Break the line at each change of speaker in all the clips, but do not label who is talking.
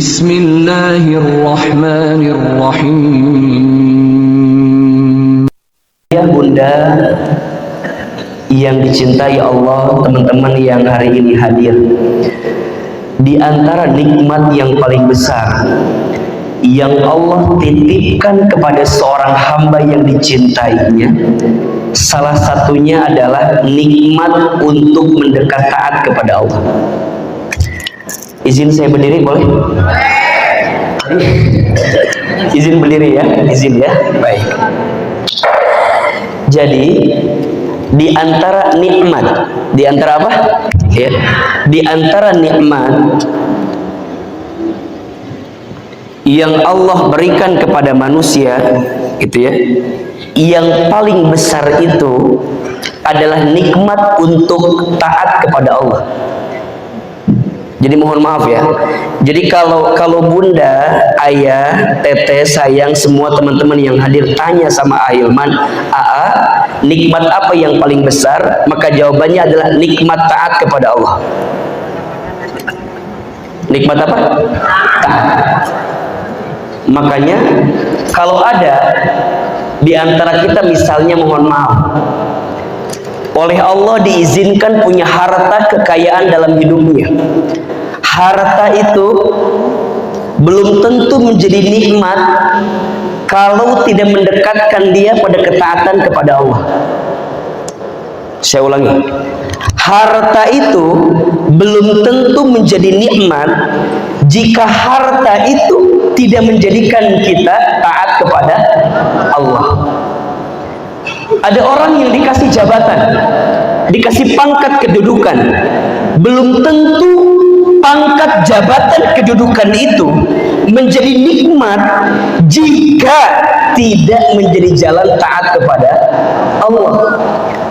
Bismillahirrahmanirrahim.
Ya Bunda yang dicintai Allah, teman-teman yang hari ini hadir, di antara nikmat yang paling besar yang Allah titipkan kepada seorang hamba yang dicintainya, salah satunya adalah nikmat untuk mendekat taat kepada Allah. Izin saya berdiri boleh? Izin berdiri ya, izin ya. Baik. Jadi di antara nikmat, di antara apa? Ya, di antara nikmat yang Allah berikan kepada manusia, gitu ya, yang paling besar itu adalah nikmat untuk taat kepada Allah. Jadi mohon maaf ya. Jadi kalau bunda, ayah, teteh, sayang, semua teman-teman yang hadir tanya sama Ahilman, Aa, nikmat apa yang paling besar? Maka jawabannya adalah nikmat taat kepada Allah. Nikmat apa? Taat. Makanya kalau ada di antara kita misalnya, mohon maaf, oleh Allah diizinkan punya harta kekayaan dalam hidupnya, harta itu belum tentu menjadi nikmat kalau tidak mendekatkan dia pada ketaatan kepada Allah. Saya ulangi, harta itu belum tentu menjadi nikmat jika harta itu tidak menjadikan kita taat kepada Allah. Ada orang yang dikasih jabatan, dikasih pangkat kedudukan, belum tentu pangkat jabatan kedudukan itu menjadi nikmat jika tidak menjadi jalan taat kepada Allah.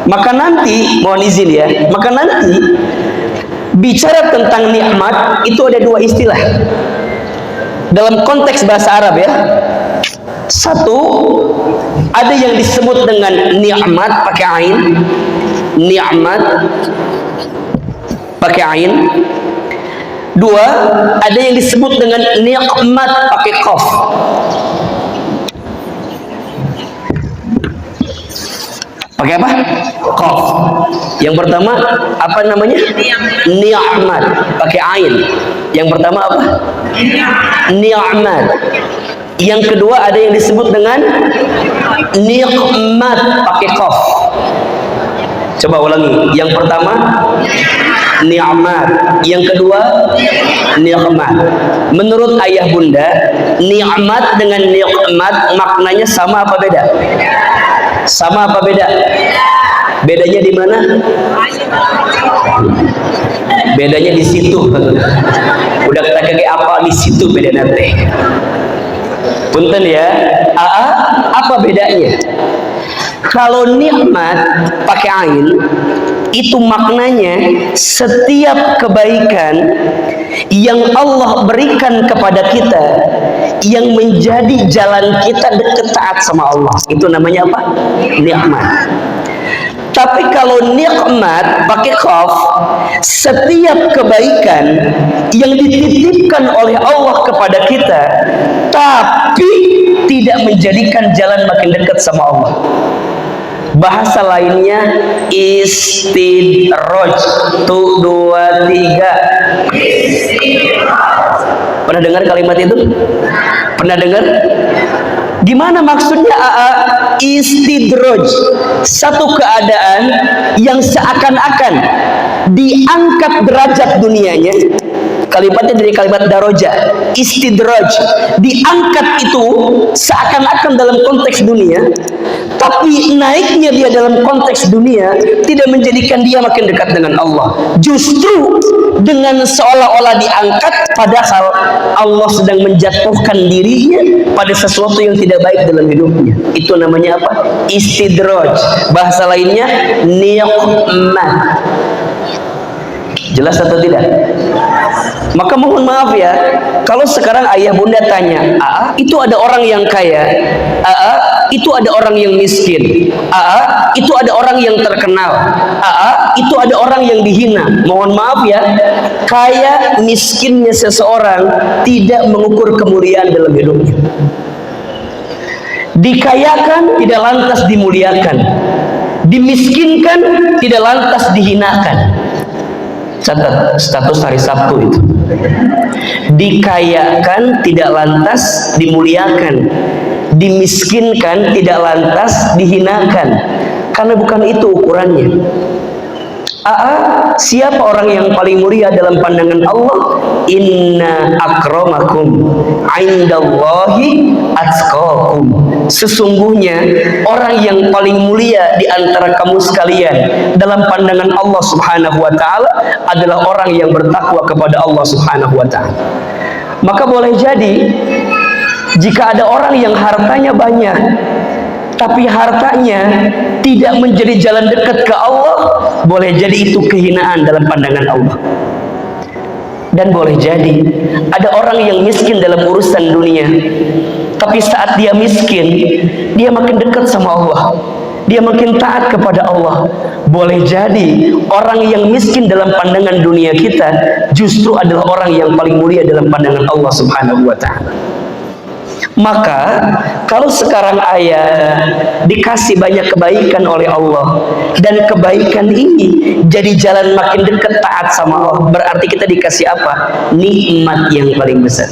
Maka nanti, mohon izin ya, maka nanti bicara tentang nikmat itu ada dua istilah dalam konteks bahasa Arab ya. Satu, ada yang disebut dengan nikmat pakai ain, nikmat pakai ain. Dua, ada yang disebut dengan nikmat pakai qaf. Pakai apa? Qaf. Yang pertama apa namanya? Nikmat pakai ain. Yang pertama apa? Nikmat. Yang kedua ada yang disebut dengan nikmat pakai qaf. Coba ulangi. Yang pertama nikmat, yang kedua nikmat. Menurut ayah bunda, nikmat dengan nikmat maknanya sama apa beda? Sama apa beda? Bedanya di mana? Bedanya di situ. Udah kita kayak apa di situ beda nanti. Punten ya, apa bedanya? Kalau nikmat pakai ain itu maknanya setiap kebaikan yang Allah berikan kepada kita yang menjadi jalan kita dekat taat sama Allah, itu namanya apa? Nikmat. Tapi kalau nikmat pakai qaf, setiap kebaikan yang dititipkan oleh Allah kepada kita tapi tidak menjadikan jalan makin dekat sama Allah. Bahasa lainnya istidraj. 1, 2, 3. Pernah dengar kalimat itu? Pernah dengar? Gimana maksudnya istidraj? Satu keadaan yang seakan-akan diangkat derajat dunianya. Kalimatnya dari kalimat daroja, istidraj, diangkat itu seakan-akan dalam konteks dunia, tapi naiknya dia dalam konteks dunia tidak menjadikan dia makin dekat dengan Allah. Justru dengan seolah-olah diangkat, padahal Allah sedang menjatuhkan dirinya pada sesuatu yang tidak baik dalam hidupnya. Itu namanya apa? Istidraj. Bahasa lainnya nikmat. Jelas atau tidak? Maka mohon maaf ya, kalau sekarang ayah bunda tanya, itu ada orang yang kaya, itu ada orang yang miskin. Itu ada orang yang terkenal. Itu ada orang yang dihina. Mohon maaf ya, kaya miskinnya seseorang tidak mengukur kemuliaan dalam hidupnya. Dikayakan tidak lantas dimuliakan, dimiskinkan tidak lantas dihinakan. Catat status hari Sabtu itu. Dikayakan tidak lantas dimuliakan, dimiskinkan tidak lantas dihinakan, karena bukan itu ukurannya. Siapa orang yang paling mulia dalam pandangan Allah? Inna akramakum indallahi atqakum. Sesungguhnya orang yang paling mulia di antara kamu sekalian dalam pandangan Allah Subhanahu wa taala adalah orang yang bertakwa kepada Allah Subhanahu wa taala. Maka boleh jadi jika ada orang yang hartanya banyak tapi hartanya tidak menjadi jalan dekat ke Allah, boleh jadi itu kehinaan dalam pandangan Allah. Dan boleh jadi ada orang yang miskin dalam urusan dunia, tapi saat dia miskin, dia makin dekat sama Allah, dia makin taat kepada Allah. Boleh jadi orang yang miskin dalam pandangan dunia kita justru adalah orang yang paling mulia dalam pandangan Allah Subhanahu wa ta'ala. Maka kalau sekarang ayah dikasih banyak kebaikan oleh Allah, dan kebaikan ini jadi jalan makin dekat taat sama Allah, berarti kita dikasih apa? Nikmat yang paling besar.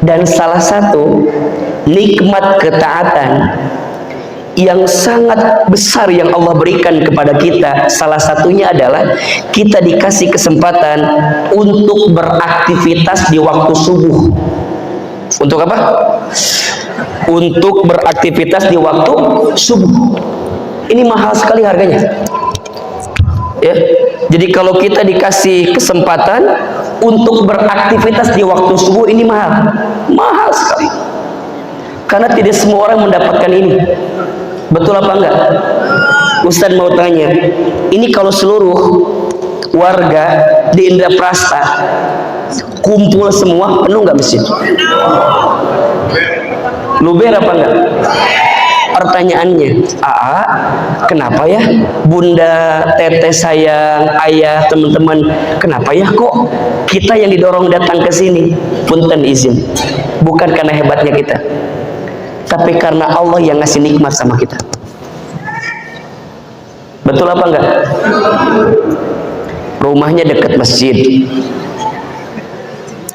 Dan salah satu nikmat ketaatan yang sangat besar yang Allah berikan kepada kita, salah satunya adalah kita dikasih kesempatan untuk beraktivitas di waktu subuh. Untuk apa? Untuk beraktivitas di waktu subuh. Ini mahal sekali harganya. Ya. Jadi kalau kita dikasih kesempatan untuk beraktivitas di waktu subuh, ini mahal. Mahal sekali. Karena tidak semua orang mendapatkan ini. Betul apa enggak? Ustaz mau tanya, ini kalau seluruh warga di Indraprasta kumpul semua, penuh nggak masjid? Luber apa enggak? Pertanyaannya, kenapa ya bunda, teteh sayang, ayah, teman-teman, kenapa ya kok kita yang didorong datang ke sini? Punten izin, bukan karena hebatnya kita, tapi karena Allah yang ngasih nikmat sama kita. Betul apa enggak? Rumahnya dekat masjid,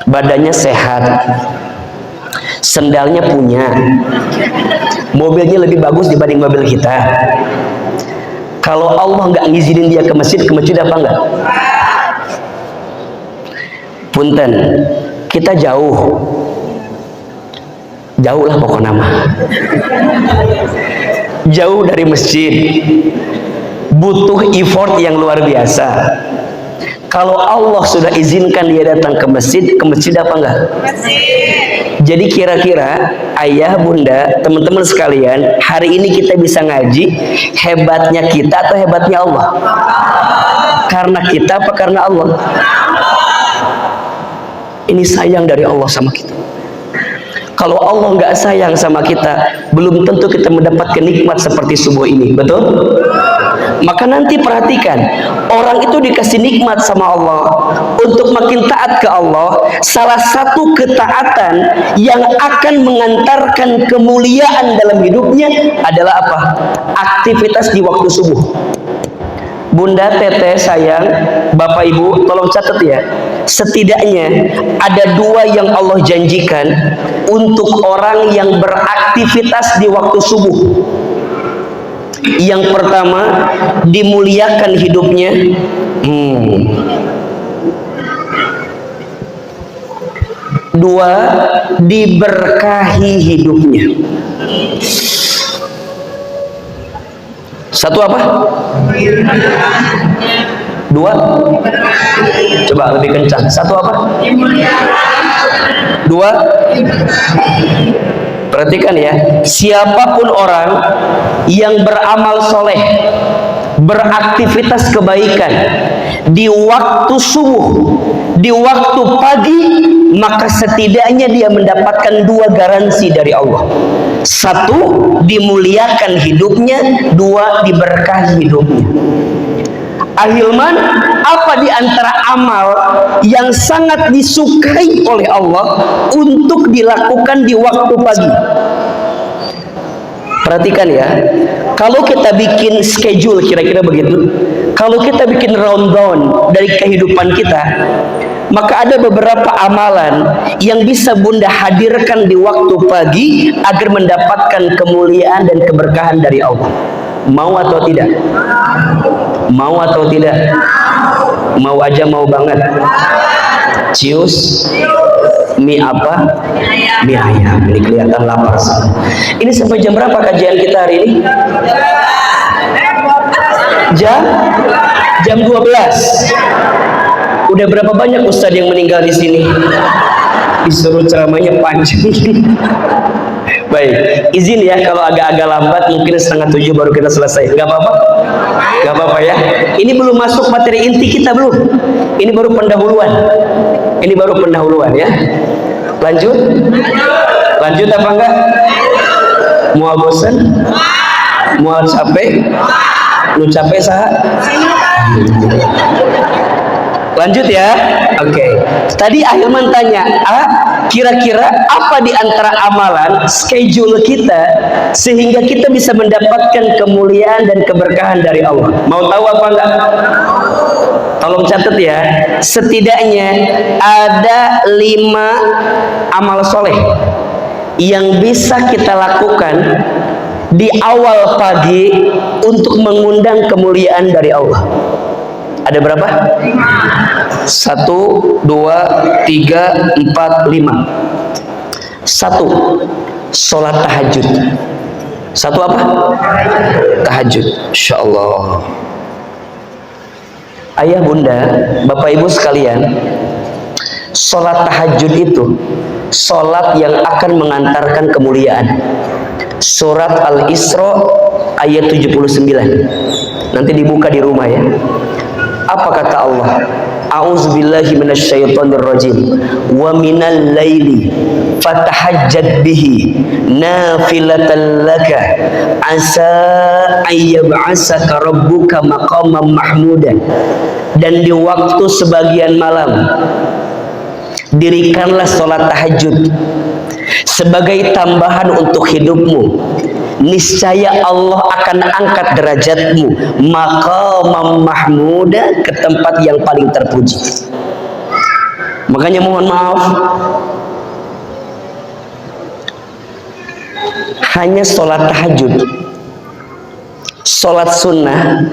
badannya sehat, sendalnya punya, mobilnya lebih bagus dibanding mobil kita. Kalau Allah nggak ngizinin dia ke masjid apa enggak? Punten, kita jauh lah pokoknya nama, jauh dari masjid, butuh effort yang luar biasa. Kalau Allah sudah izinkan dia datang ke masjid apa enggak? Jadi kira-kira ayah, bunda, teman-teman sekalian, hari ini kita bisa ngaji, hebatnya kita atau hebatnya Allah? Karena kita apa karena Allah? Ini sayang dari Allah sama kita. Kalau Allah nggak sayang sama kita, belum tentu kita mendapatkan nikmat seperti subuh ini. Betul? Maka nanti perhatikan, orang itu dikasih nikmat sama Allah untuk makin taat ke Allah. Salah satu ketaatan yang akan mengantarkan kemuliaan dalam hidupnya adalah apa? Aktivitas di waktu subuh. Bunda, teteh, sayang, bapak, ibu, tolong catat ya. Setidaknya ada dua yang Allah janjikan untuk orang yang beraktivitas di waktu subuh. Yang pertama, dimuliakan hidupnya. Dua, diberkahi hidupnya. Satu apa? Dua? Coba lebih kencang. Satu apa? Dua? Perhatikan ya, siapapun orang yang beramal soleh, beraktivitas kebaikan, di waktu subuh, di waktu pagi, maka setidaknya dia mendapatkan 2 garansi dari Allah. 1, dimuliakan hidupnya, 2, diberkahi hidupnya. Ahilman, apa di antara amal yang sangat disukai oleh Allah untuk dilakukan di waktu pagi? Perhatikan ya, kalau kita bikin schedule kira-kira begitu, kalau kita bikin rundown dari kehidupan kita, maka ada beberapa amalan yang bisa Bunda hadirkan di waktu pagi agar mendapatkan kemuliaan dan keberkahan dari Allah. Mau atau tidak? Mau atau tidak? Mau aja, mau banget. Cius mie apa? Mie ayam. Ini kelihatan lapar. Ini sampai jam berapa kajian kita hari ini? Jam 12. Udah berapa banyak ustadz yang meninggal di sini? Disuruh ceramahnya panjang. Baik, izin ya kalau agak-agak lambat, mungkin 6:30 baru kita selesai. Gak apa-apa? Gak apa-apa ya. Ini belum masuk materi inti kita, belum. Ini baru pendahuluan. Ini baru pendahuluan ya. Lanjut? Lanjut apa enggak? Mau bosan? Mau capek? Lu capek sah? Lanjut ya. Oke. Tadi Ahilman tanya, kira-kira apa di antara amalan schedule kita sehingga kita bisa mendapatkan kemuliaan dan keberkahan dari Allah? Mau tahu apa enggak? Tolong catat ya. Setidaknya ada 5 amal soleh yang bisa kita lakukan di awal pagi untuk mengundang kemuliaan dari Allah. Ada berapa? 1, 2, 3, 4, 5. 1, sholat tahajud. 1 apa? Tahajud. Insya Allah. Ayah bunda, bapak ibu sekalian, sholat tahajud itu sholat yang akan mengantarkan kemuliaan. Surat Al-Isra ayat 79. Nanti dibuka di rumah ya. Apa kata Allah? A'udzubillahi minasyaitonirrajim. Wa minal laili fatahajjad bihi nafilatan laka asa ayyab'asaka rabbuka maqaman mahmudan. Dan di waktu sebagian malam dirikanlah sholat tahajud sebagai tambahan untuk hidupmu. Niscaya Allah akan angkat derajatmu maqamam mahmuda, ke tempat yang paling terpuji. Makanya mohon maaf, hanya sholat tahajud, sholat sunnah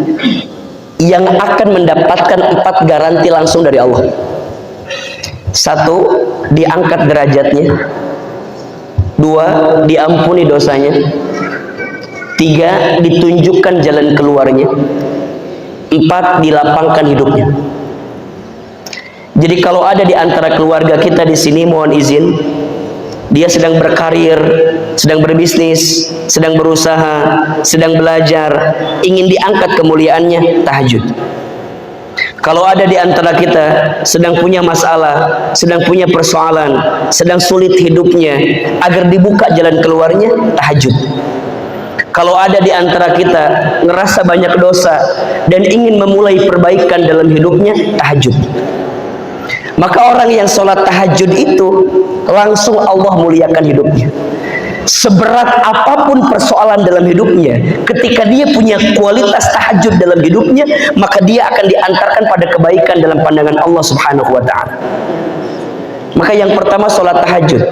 yang akan mendapatkan 4 garansi langsung dari Allah. 1, diangkat derajatnya. 2, diampuni dosanya. 3, ditunjukkan jalan keluarnya. 4, dilapangkan hidupnya. Jadi kalau ada di antara keluarga kita di sini, mohon izin, dia sedang berkarir, sedang berbisnis, sedang berusaha, sedang belajar, ingin diangkat kemuliaannya, tahajud. Kalau ada di antara kita sedang punya masalah, sedang punya persoalan, sedang sulit hidupnya, agar dibuka jalan keluarnya, tahajud. Kalau ada di antara kita ngerasa banyak dosa dan ingin memulai perbaikan dalam hidupnya, tahajud. Maka orang yang sholat tahajud itu langsung Allah muliakan hidupnya. Seberat apapun persoalan dalam hidupnya, ketika dia punya kualitas tahajud dalam hidupnya, maka dia akan diantarkan pada kebaikan dalam pandangan Allah Subhanahu wa ta'ala. Maka yang pertama sholat tahajud.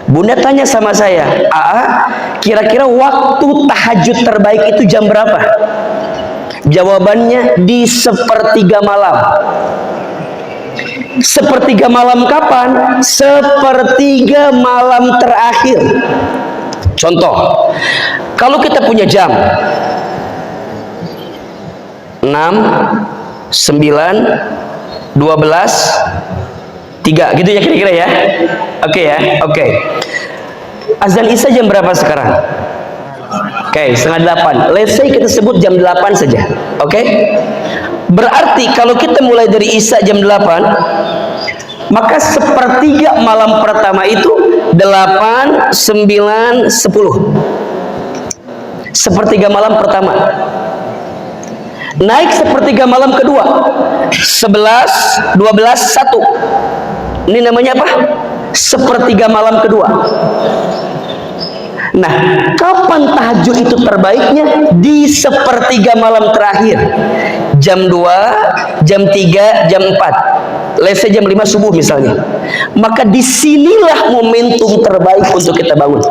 Bunda tanya sama saya, kira-kira waktu tahajud terbaik itu jam berapa? Jawabannya di 1/3 malam. 1/3 malam kapan? 1/3 malam terakhir. Contoh, kalau kita punya jam 6, 9, 12, 3, gitu ya kira-kira ya. Oke ya, oke. Azan Isya jam berapa sekarang? Oke, setengah 8. Let's say kita sebut jam 8 saja. Oke? Berarti kalau kita mulai dari Isya jam 8, maka sepertiga malam pertama itu 8, 9, 10. Sepertiga malam pertama. Naik sepertiga malam kedua, 11, 12, 1. Ini namanya apa? Sepertiga malam kedua. Nah, kapan tahajud itu terbaiknya? Di sepertiga malam terakhir. Jam 2, jam 3, jam 4. Let's say jam 5 subuh misalnya. Maka disinilah momentum terbaik untuk kita bangun.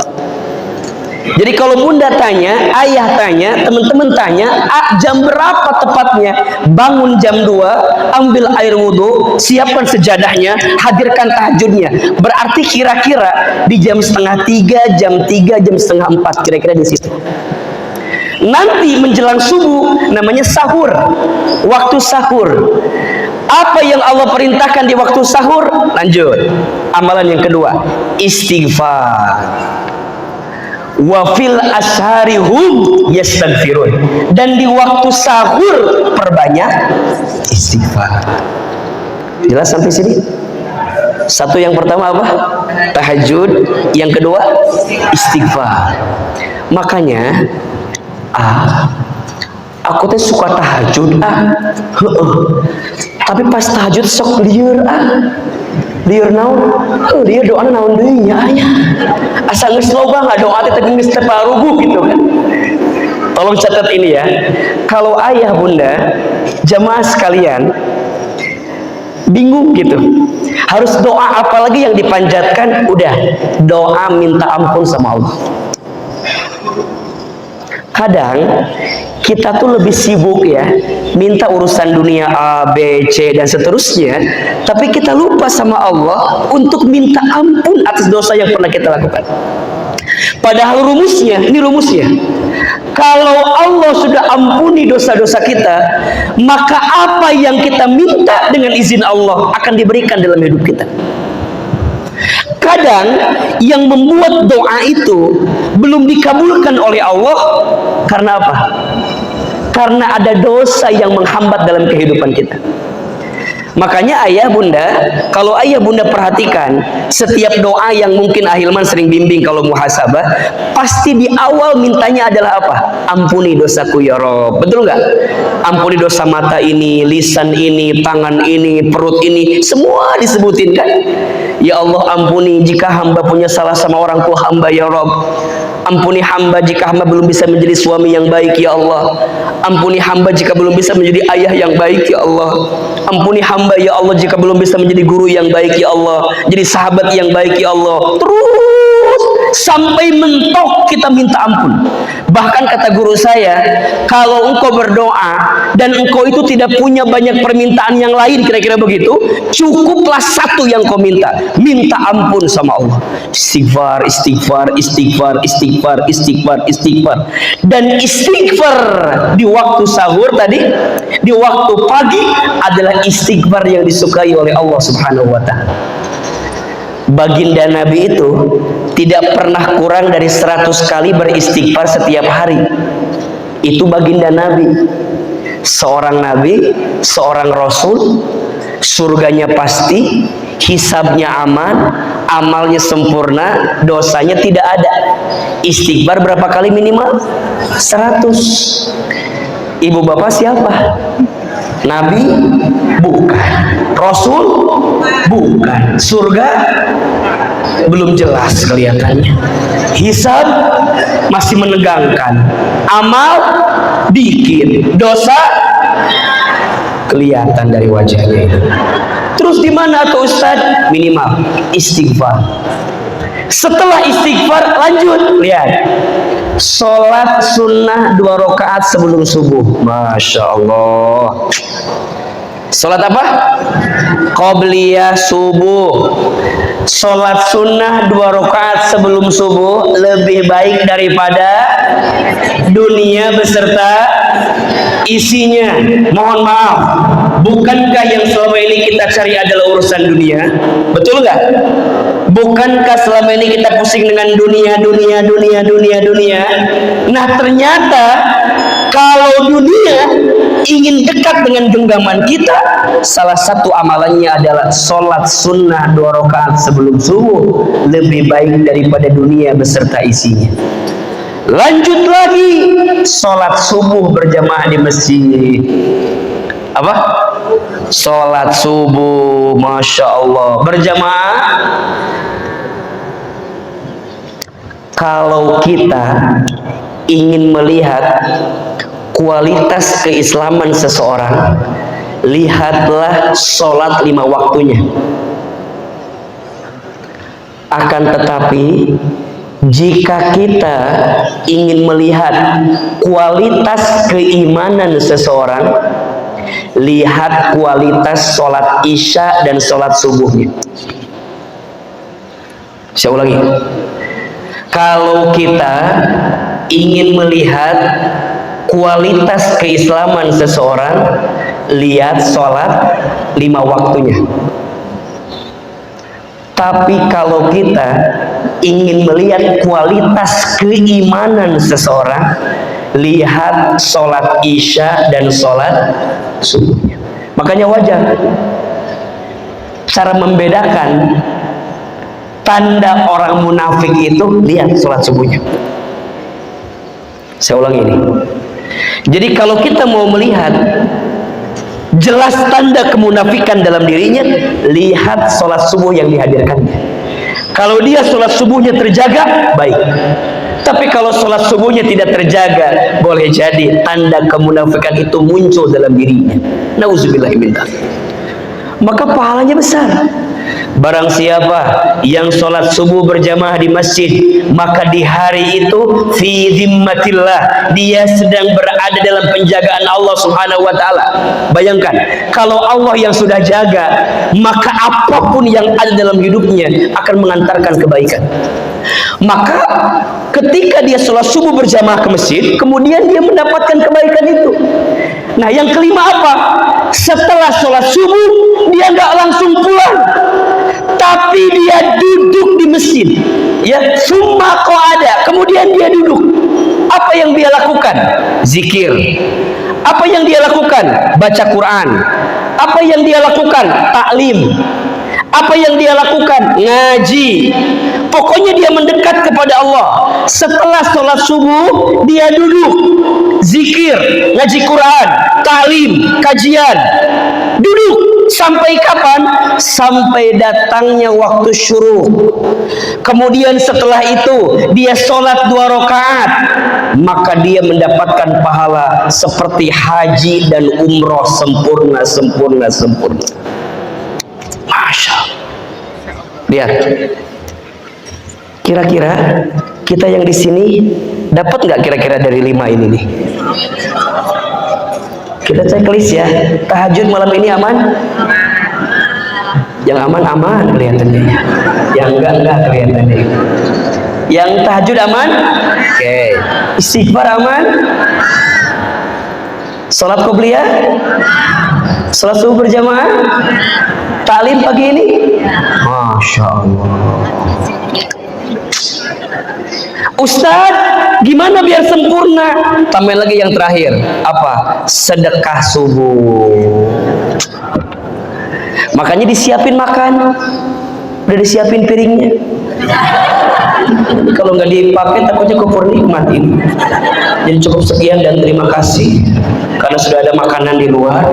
Jadi kalau bunda tanya, ayah tanya, teman-teman tanya, jam berapa tepatnya bangun? Jam 2, ambil air wudhu, siapkan sejadahnya, hadirkan tahajudnya. Berarti kira-kira di jam setengah 3, jam 3, jam setengah 4, kira-kira di situ. Nanti menjelang subuh namanya sahur, waktu sahur. Apa yang Allah perintahkan di waktu sahur? Lanjut, amalan yang kedua, istighfar. Wa fil ashari hum yastaghfirun. Dan di waktu sahur perbanyak istighfar. Jelas sampai sini? Satu, yang pertama apa? Tahajud. Yang kedua istighfar. Makanya aku tuh suka tahajud tapi pas tahajud sok liur liur naon? Liur doa naon deui nya aya. Asa geus loba ngadoa teh tapi geus teparuguh gitu kan. Tolong catat ini ya. Kalau ayah bunda, jamaah sekalian bingung gitu. Harus doa apa lagi yang dipanjatkan? Udah, doa minta ampun sama Allah. Kadang kita tuh lebih sibuk ya, minta urusan dunia A, B, C dan seterusnya, tapi kita lupa sama Allah untuk minta ampun atas dosa yang pernah kita lakukan. Padahal rumusnya, ini rumusnya, kalau Allah sudah ampuni dosa-dosa kita, maka apa yang kita minta dengan izin Allah akan diberikan dalam hidup kita. Kadang yang membuat doa itu belum dikabulkan oleh Allah karena apa? Karena ada dosa yang menghambat dalam kehidupan kita. Makanya ayah bunda, kalau ayah bunda perhatikan, setiap doa yang mungkin Ahilman sering bimbing kalau muhasabah, pasti di awal mintanya adalah apa? Ampuni dosaku ya Rob. Betul nggak? Ampuni dosa mata ini, lisan ini, tangan ini, perut ini, semua disebutin kan? Ya Allah, ampuni jika hamba punya salah sama orang tua hamba ya Rob. Ampuni hamba jika hamba belum bisa menjadi suami yang baik ya Allah. Ampuni hamba jika belum bisa menjadi ayah yang baik ya Allah. Ampuni hamba ya Allah jika belum bisa menjadi guru yang baik ya Allah, jadi sahabat yang baik ya Allah. Terus sampai mentok kita minta ampun. Bahkan kata guru saya, kalau engkau berdoa dan engkau itu tidak punya banyak permintaan yang lain, kira-kira begitu, cukuplah satu yang kau minta, minta ampun sama Allah. Istighfar, istighfar, istighfar, istighfar, istighfar, istighfar. Dan istighfar di waktu sahur tadi, di waktu pagi adalah istighfar yang disukai oleh Allah Subhanahu wa ta'ala. Baginda Nabi itu tidak pernah kurang dari 100 kali beristighfar setiap hari. Itu baginda Nabi. Seorang Nabi, seorang Rasul, surganya pasti, hisabnya aman, amalnya sempurna, dosanya tidak ada. Istighfar berapa kali minimal? 100. Ibu bapak siapa? Nabi? Bukan. Rasul? Bukan. Surga? Belum jelas kelihatannya. Hisab? Masih menegangkan. Amal? Dikit. Dosa? Kelihatan dari wajahnya itu. Terus di mana tuh Ustaz? Minimal istighfar. Setelah istighfar lanjut, lihat. Sholat sunnah 2 rakaat sebelum subuh. Masya Allah. Sholat apa? Qobliyah subuh. Sholat sunnah 2 rakaat sebelum subuh lebih baik daripada dunia beserta isinya, mohon maaf, bukankah yang selama ini kita cari adalah urusan dunia? Betul nggak? Bukankah selama ini kita pusing dengan dunia? Nah ternyata kalau dunia ingin dekat dengan genggaman kita, salah satu amalannya adalah sholat sunnah 2 rakaat sebelum subuh lebih baik daripada dunia beserta isinya. Lanjut lagi, sholat subuh berjamaah di masjid. Apa? Sholat subuh, masya Allah, berjamaah. Kalau kita ingin melihat kualitas keislaman seseorang, lihatlah sholat 5 waktunya. Akan tetapi jika kita ingin melihat kualitas keimanan seseorang, lihat kualitas sholat isya dan sholat subuhnya. Saya ulangi, kalau kita ingin melihat kualitas keislaman seseorang, lihat sholat 5 waktunya. Tapi kalau kita ingin melihat kualitas keimanan seseorang, lihat sholat isya dan sholat subuhnya. Makanya wajar cara membedakan tanda orang munafik itu, lihat sholat subuhnya. Saya ulangi ini. Jadi kalau kita mau melihat jelas tanda kemunafikan dalam dirinya, lihat sholat subuh yang dihadirkannya. Kalau dia sholat subuhnya terjaga, baik. Tapi kalau sholat subuhnya tidak terjaga, boleh jadi tanda kemunafikan itu muncul dalam dirinya. Nauzubillah min dzalik. Maka pahalanya besar. Barang siapa yang sholat subuh berjamaah di masjid, maka di hari itu fi zimmatillah, dia sedang berada dalam penjagaan Allah subhanahu wa ta'ala. Bayangkan, kalau Allah yang sudah jaga, maka apapun yang ada dalam hidupnya akan mengantarkan kebaikan. Maka ketika dia sholat subuh berjamaah ke masjid, kemudian dia mendapatkan kebaikan itu. Nah yang kelima apa? Setelah sholat subuh, dia nggak langsung pulang, tapi dia duduk di masjid, ya, summa qa'ada, kemudian dia duduk. Apa yang dia lakukan? Zikir. Apa yang dia lakukan? Baca Quran. Apa yang dia lakukan? Taklim. Apa yang dia lakukan? Ngaji. Pokoknya dia mendekat kepada Allah. Setelah sholat subuh, dia duduk, zikir, ngaji Quran, taklim, kajian, duduk. Sampai kapan? Sampai datangnya waktu syuruk. Kemudian setelah itu dia sholat 2 rakaat, maka dia mendapatkan pahala seperti haji dan umroh sempurna. Masya Allah. Lihat, kira-kira kita yang di sini dapat nggak kira-kira dari 5 ini nih? Kita checklist ya. Tahajud malam ini aman? Yang aman kelihatannya. Yang enggak kelihatannya. Yang tahajud aman? Oke. Istighfar aman? Salat qobliyah? Salat subuh berjamaah? Taklim pagi ini? Masya Allah. Ustadz, gimana biar sempurna? Tambahin lagi yang terakhir. Apa? Sedekah subuh. Makanya disiapin makan. Udah disiapin piringnya. Kalau nggak dipakai takutnya kufur nikmat ini. Jadi cukup sekian dan terima kasih karena sudah ada makanan di luar.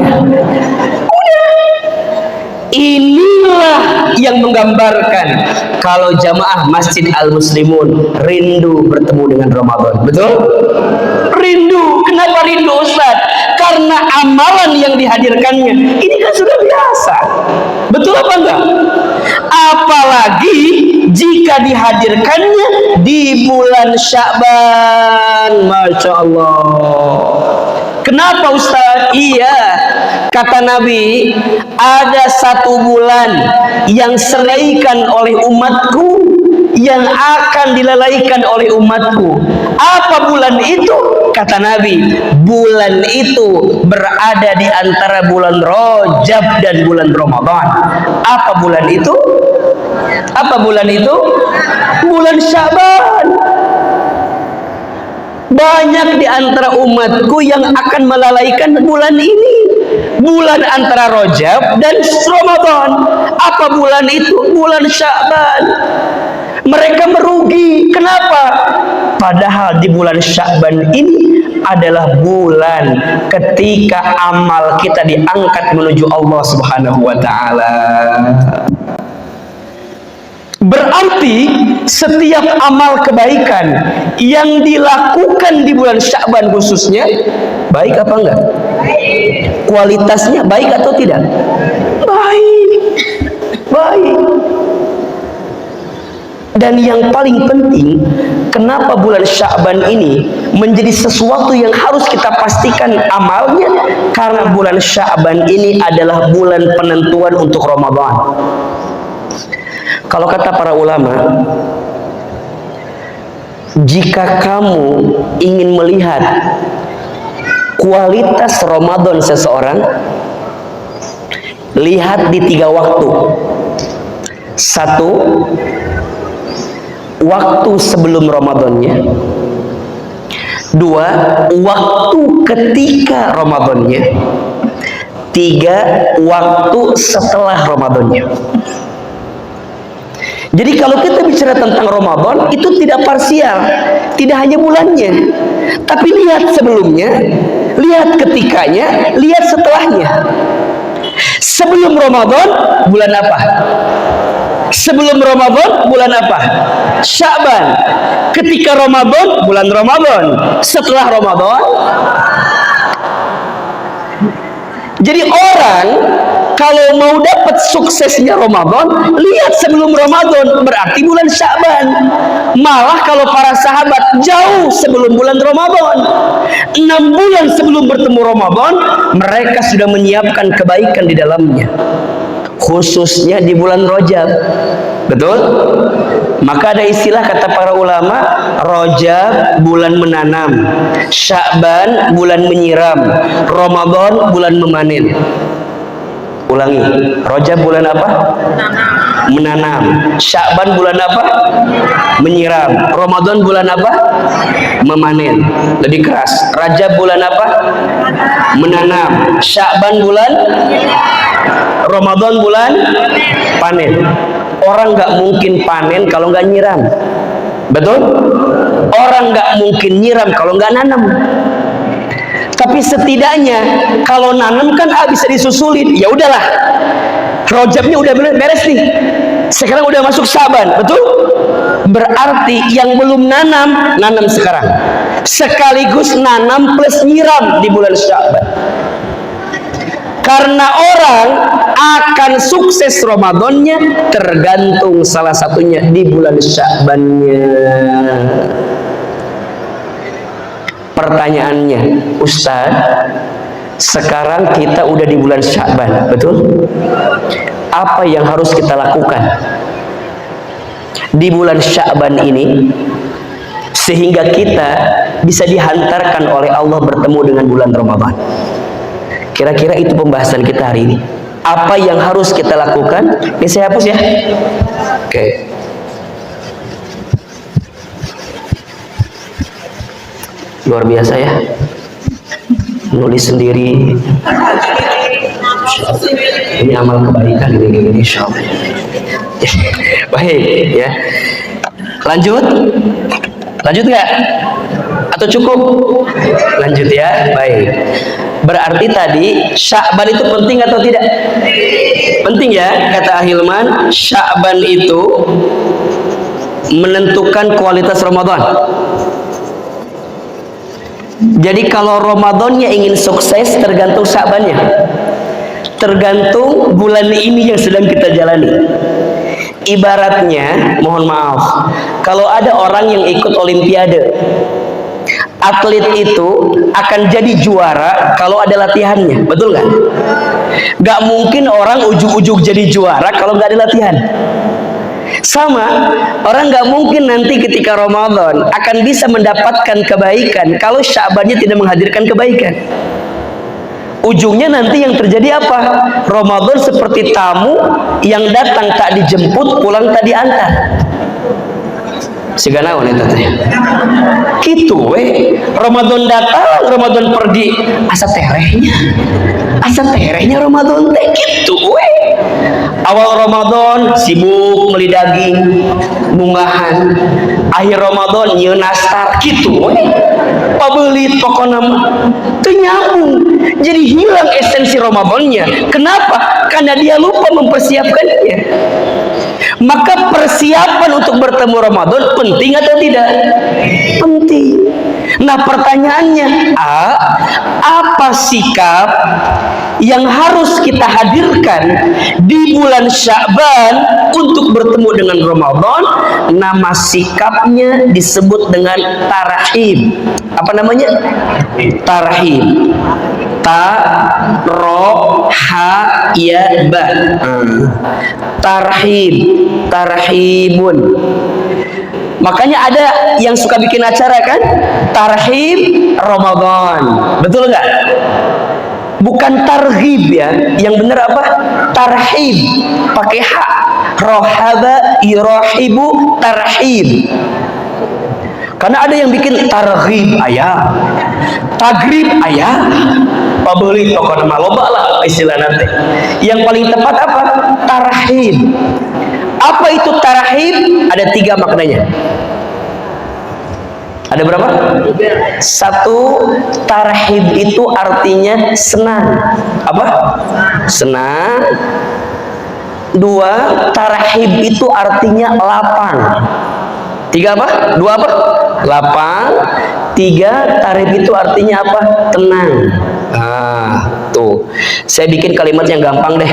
Inilah yang menggambarkan kalau jamaah Masjid Al-Muslimun rindu bertemu dengan Ramadan. Betul? Rindu. Kenapa rindu, Ustaz? Karena amalan yang dihadirkannya ini kan sudah biasa. Betul apa enggak? Apalagi jika dihadirkannya di bulan Sya'ban. Masya Allah. Kenapa, Ustaz? Iya, kata Nabi, ada 1 bulan yang seraikan oleh umatku yang akan dilalaikan oleh umatku. Apa bulan itu? Kata Nabi, bulan itu berada di antara bulan Rajab dan bulan Ramadan. Apa bulan itu? Apa bulan itu? Bulan Sya'ban. Banyak di antara umatku yang akan melalaikan bulan ini, bulan antara Rajab dan Ramadan. Apa bulan itu? Bulan Sya'ban. Mereka merugi. Kenapa? Padahal di bulan Sya'ban ini adalah bulan ketika amal kita diangkat menuju Allah Subhanahu wa taala. Berarti setiap amal kebaikan yang dilakukan di bulan Sya'ban khususnya baik apa enggak? Kualitasnya baik atau tidak? Baik. Baik. Dan yang paling penting, kenapa bulan Sya'ban ini menjadi sesuatu yang harus kita pastikan amalnya? Karena bulan Sya'ban ini adalah bulan penentuan untuk Ramadan. Kalau kata para ulama, jika kamu ingin melihat kualitas Ramadan seseorang, lihat di 3 waktu. 1, waktu sebelum Ramadannya. 2, waktu ketika Ramadannya. 3, waktu setelah Ramadannya. Jadi kalau kita bicara tentang Ramadan, itu tidak parsial, tidak hanya bulannya, tapi lihat sebelumnya, lihat ketikanya, lihat setelahnya. Sebelum Ramadan, bulan apa? Sebelum Ramadan, bulan apa? Sya'ban. Ketika Ramadan, bulan Ramadan. Setelah Ramadan. Jadi orang kalau mau dapat suksesnya Ramadan, lihat sebelum Ramadan, berarti bulan Sya'ban. Malah kalau para sahabat jauh sebelum bulan Ramadan, 6 bulan sebelum bertemu Ramadan, mereka sudah menyiapkan kebaikan di dalamnya, khususnya di bulan Rajab. Betul? Maka ada istilah kata para ulama, Rajab bulan menanam, Sya'ban bulan menyiram, Ramadan bulan memanen. Ulangi, Rajab bulan apa? Menanam. Sya'ban bulan apa? Menyiram. Ramadan bulan apa? Memanen. Lebih keras. Rajab bulan apa? Menanam. Sya'ban bulan? Ramadan bulan? Panen. Orang nggak mungkin panen kalau nggak nyiram. Betul? Orang nggak mungkin nyiram kalau nggak nanam. Tapi setidaknya kalau nanam kan bisa disusulin. Ya udahlah, Rajabnya udah beres nih, sekarang udah masuk Sya'ban, betul? Berarti yang belum nanam, nanam sekarang, sekaligus nanam plus nyiram di bulan Sya'ban. Karena orang akan sukses Ramadannya tergantung salah satunya di bulan Sya'bannya. Pertanyaannya, Ustadz, sekarang kita udah di bulan Sya'ban, betul? Apa yang harus kita lakukan di bulan Sya'ban ini sehingga kita bisa dihantarkan oleh Allah bertemu dengan bulan Ramadan? Kira-kira itu pembahasan kita hari ini. Apa yang harus kita lakukan? Ini saya hapus ya. Oke. Luar biasa ya, nulis sendiri. Ini amal kebaikan ini insya Allah. Baik ya, lanjut nggak atau cukup? Lanjut ya. Baik, berarti tadi Sya'ban itu penting atau tidak? Penting ya, kata Ahilman. Sya'ban itu menentukan kualitas Ramadan. Jadi kalau Ramadannya ingin sukses, tergantung Sya'bannya, tergantung bulan ini yang sedang kita jalani. Ibaratnya, mohon maaf, kalau ada orang yang ikut olimpiade, atlet itu akan jadi juara kalau ada latihannya, betul nggak? Nggak mungkin orang ujug-ujug jadi juara kalau nggak ada latihan. Sama, orang nggak mungkin nanti ketika Ramadan akan bisa mendapatkan kebaikan kalau Sya'bannya tidak menghadirkan kebaikan. Ujungnya nanti yang terjadi apa? Ramadan seperti tamu yang datang tak dijemput, pulang tak diantar. Segala wanita teh. Gitu Ramadan datang, Ramadan pergi. Asa terehnya Ramadan teh gitu Awal Ramadan sibuk meli daging, munggahan. Akhir Ramadan nyeun nastar gitu Pabelit pokoknya teu nyambung. Jadi hilang esensi Ramadannya. Kenapa? Karena dia lupa mempersiapkannya. Maka persiapan untuk bertemu Ramadan penting atau tidak? Penting. Nah pertanyaannya, apa sikap yang harus kita hadirkan di bulan Sya'ban untuk bertemu dengan Ramadan? Nama sikapnya disebut dengan tarhib. Apa namanya? Tarhib. Tarhib, tarhibun. Makanya ada yang suka bikin acara kan, tarhib Ramadan, betul nggak? Bukan targhib ya, yang benar apa? Tarhib, pakai h. Rohaba yurahibu tarhib. Karena ada yang bikin targhib ayah, tagrib ayah, pabelit pokoknya maloba lah istilah nanti. Yang paling tepat apa? Tarhib. Apa itu tarhib? Ada 3 maknanya. Ada berapa? 1, tarhib itu artinya senang. Apa? Senang. 2, tarhib itu artinya lapang. 3 apa? 2 apa? Lapang. 3, tarhib itu artinya apa? Tenang. Tuh. Saya bikin kalimat yang gampang deh.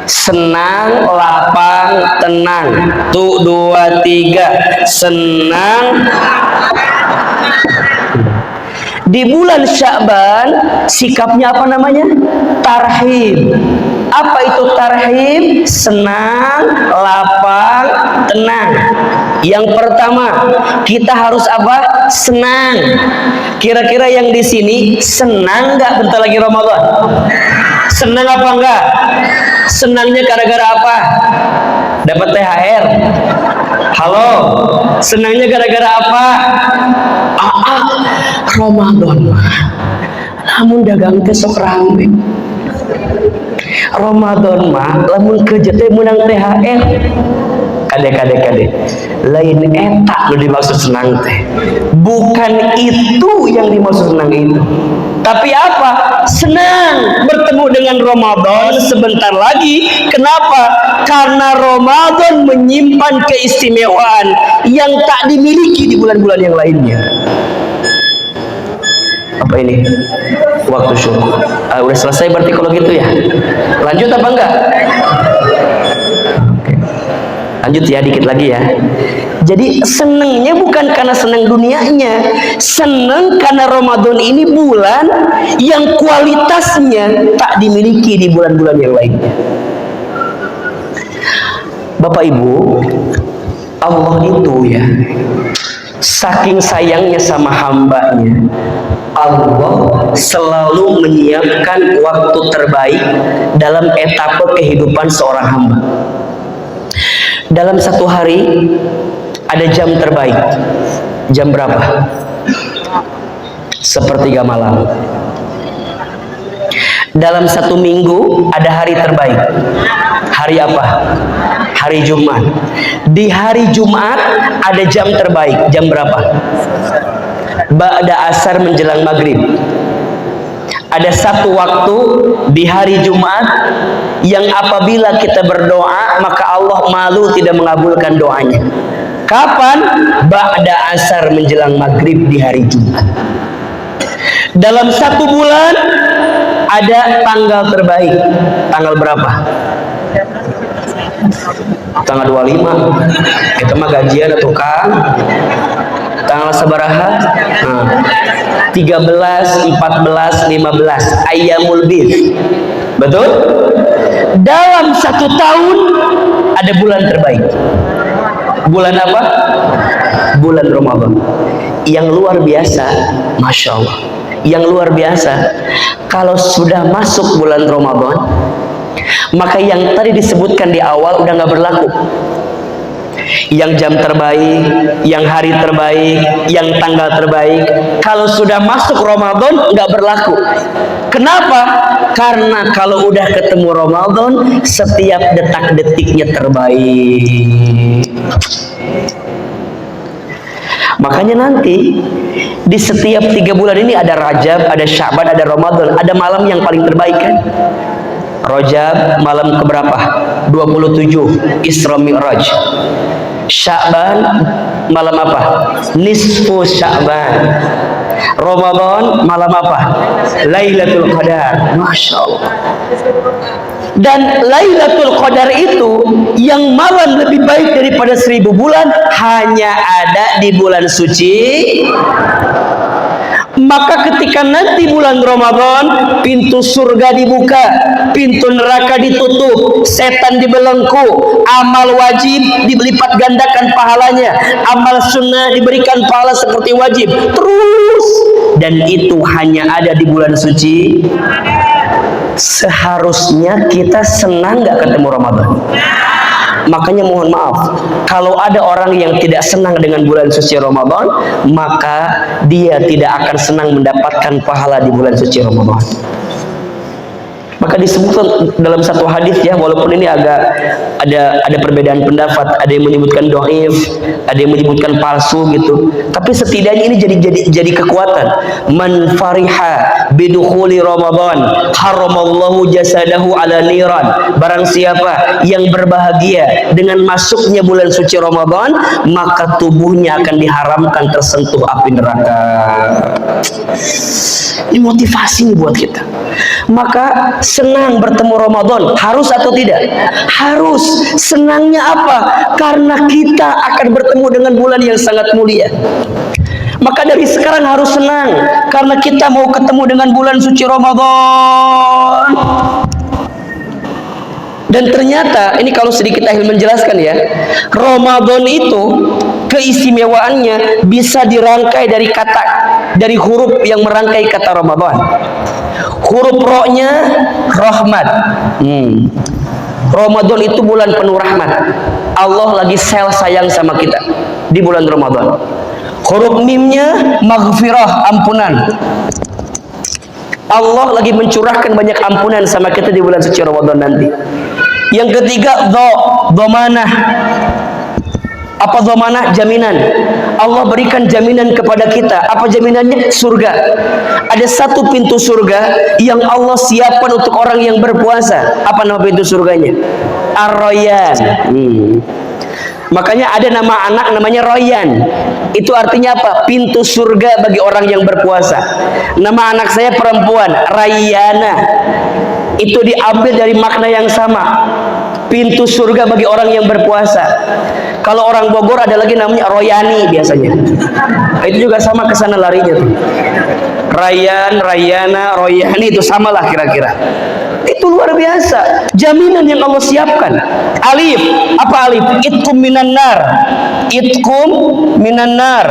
Senang, lapang, tenang. Tuh 2, 3. Senang. Di bulan Sya'ban sikapnya apa namanya? Tarhib. Apa itu tarhib? Senang, lapang, tenang. Yang pertama, kita harus apa? Senang. Kira-kira yang di sini senang nggak bentar lagi Ramadan? Senang apa enggak? Senangnya gara-gara apa? Dapat THR. Halo, senangnya gara-gara apa? Ramadan mah. Namun dagang teh sok rame. Ramadan mah lamun kerja teh menang THR. Kade lain etak lo dimaksud senang teh, bukan itu yang dimaksud senang itu. Tapi apa? Senang bertemu dengan Ramadan sebentar lagi. Kenapa? Karena Ramadan menyimpan keistimewaan yang tak dimiliki di bulan-bulan yang lainnya. Apa ini? Waktu syukur. Udah selesai berarti kalau gitu ya. Lanjut apa enggak? Lanjut ya, dikit lagi ya. Jadi senengnya bukan karena senang dunianya, seneng karena Ramadan ini bulan yang kualitasnya tak dimiliki di bulan-bulan yang lainnya. Bapak Ibu, Allah itu ya, saking sayangnya sama hambanya, Allah selalu menyiapkan waktu terbaik dalam etapa kehidupan seorang hamba. Dalam satu hari ada jam terbaik. Jam berapa? 1/3 malam. Dalam satu minggu ada hari terbaik. Hari apa? Hari Jumat. Di hari Jumat ada jam terbaik. Jam berapa? Ba'da asar menjelang maghrib. Ada satu waktu di hari Jumat yang apabila kita berdoa maka Allah malu tidak mengabulkan doanya. Kapan? Ba'da asar menjelang maghrib di hari Jumat. Dalam satu bulan ada tanggal terbaik. Tanggal berapa? Tanggal 25. Kita mah gajian atau kan? Tanggal sabaraha? 13, 14, 15 Ayyamul Bid. Betul? Dalam satu tahun ada bulan terbaik. Bulan apa? Bulan Ramadan. Yang luar biasa, Masya Allah, yang luar biasa, kalau sudah masuk bulan Ramadan, maka yang tadi disebutkan di awal udah nggak berlaku. Yang jam terbaik, yang hari terbaik, yang tanggal terbaik, kalau sudah masuk Ramadan nggak berlaku. Kenapa? Karena kalau udah ketemu Ramadan, setiap detak-detiknya terbaik. Makanya nanti di setiap 3 bulan ini ada Rajab, ada Sya'ban, ada Ramadan, ada malam yang paling terbaik kan? Rajab malam keberapa? 27 Isra Mi'raj. Sya'ban malam apa? Nisfu Sya'ban. Ramadan malam apa? Lailatul Qadar. Masya Allah. Dan Lailatul Qadar itu yang malam lebih baik daripada 1000 bulan hanya ada di bulan suci. Maka ketika nanti bulan Ramadan, pintu surga dibuka, pintu neraka ditutup, setan dibelenggu, amal wajib dilipat gandakan pahalanya, amal sunnah diberikan pahala seperti wajib, terus. Dan itu hanya ada di bulan suci. Seharusnya kita senang gak ketemu Ramadan. Makanya mohon maaf, kalau ada orang yang tidak senang dengan bulan suci Ramadan, maka dia tidak akan senang mendapatkan pahala di bulan suci Ramadan. Maka disebutkan dalam satu hadis, ya, walaupun ini agak ada perbedaan pendapat, ada yang menyebutkan dhaif, ada yang menyebutkan palsu gitu. Tapi setidaknya ini jadi kekuatan. Man fariha bidukhuli Ramadan, haramallahu jasadahu ala niran. Barang siapa yang berbahagia dengan masuknya bulan suci Ramadan, maka tubuhnya akan diharamkan tersentuh api neraka. Ini motivasi nih buat kita. Maka senang bertemu Ramadan, harus atau tidak? Harus. Senangnya apa? Karena kita akan bertemu dengan bulan yang sangat mulia. Maka dari sekarang harus senang, karena kita mau ketemu dengan bulan suci Ramadan. Dan ternyata, ini kalau sedikit Ahil menjelaskan ya, Ramadan itu keistimewaannya bisa dirangkai dari huruf yang merangkai kata Ramadan. Huruf ro-nya rahmat. Ramadan itu bulan penuh rahmat. Allah lagi sayang sama kita di bulan Ramadan. Huruf mimnya maghfirah, ampunan. Allah lagi mencurahkan banyak ampunan sama kita di bulan suci Ramadan nanti. Yang ketiga, dhamanah. Apa dhamanah? Jaminan. Allah berikan jaminan kepada kita. Apa jaminannya? Surga. Ada satu pintu surga yang Allah siapkan untuk orang yang berpuasa. Apa nama pintu surganya? Ar-Rayyan. Makanya ada nama anak namanya Rayyan. Itu artinya apa? Pintu surga bagi orang yang berpuasa. Nama anak saya perempuan, Rayyana. Itu diambil dari makna yang sama. Pintu surga bagi orang yang berpuasa. Kalau orang Bogor ada lagi namanya Royani biasanya. Itu juga sama, kesana larinya tuh. Rayyan, Rayyana, Royani itu samalah kira-kira. Itu luar biasa. Jaminan yang Allah siapkan. Alif, apa alif? Itkum minan nar. Itkum minan nar.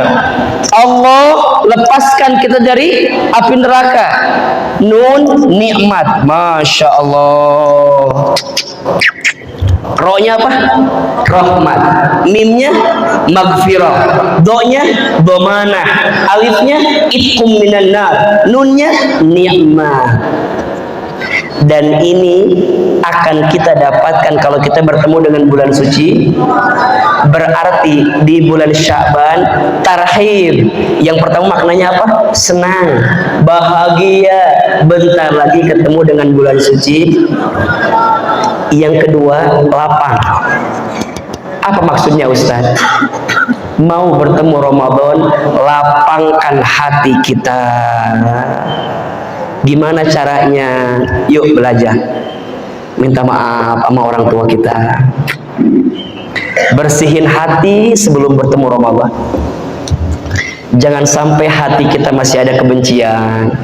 Allah lepaskan kita dari api neraka. Nun, nikmat. Masya Allah. Ro-nya apa? Rahmat. Mimnya maghfirah. Do-nya dhamanah. Alifnya itkum minan nar. Nunnya ni'mah. Dan ini akan kita dapatkan kalau kita bertemu dengan bulan suci. Berarti di bulan Sya'ban tarhib. Yang pertama maknanya apa? Senang, bahagia, bentar lagi ketemu dengan bulan suci. Yang kedua, lapang. Apa maksudnya Ustaz? Mau bertemu Ramadan, lapangkan hati kita. Gimana caranya? Yuk belajar. Minta maaf sama orang tua kita. Bersihin hati sebelum bertemu Ramadan. Jangan sampai hati kita masih ada kebencian.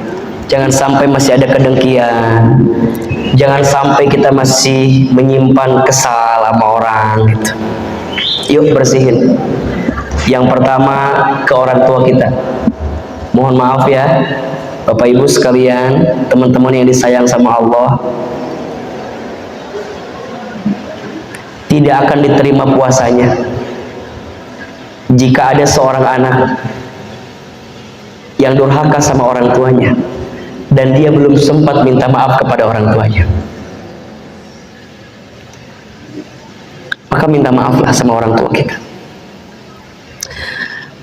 Jangan sampai masih ada kedengkian. Jangan sampai kita masih menyimpan kesal sama orang gitu. Yuk bersihin. Yang pertama ke orang tua kita. Mohon maaf ya Bapak Ibu sekalian, teman-teman yang disayang sama Allah, tidak akan diterima puasanya jika ada seorang anak yang durhaka sama orang tuanya dan dia belum sempat minta maaf kepada orang tuanya. Maka minta maaflah sama orang tua kita.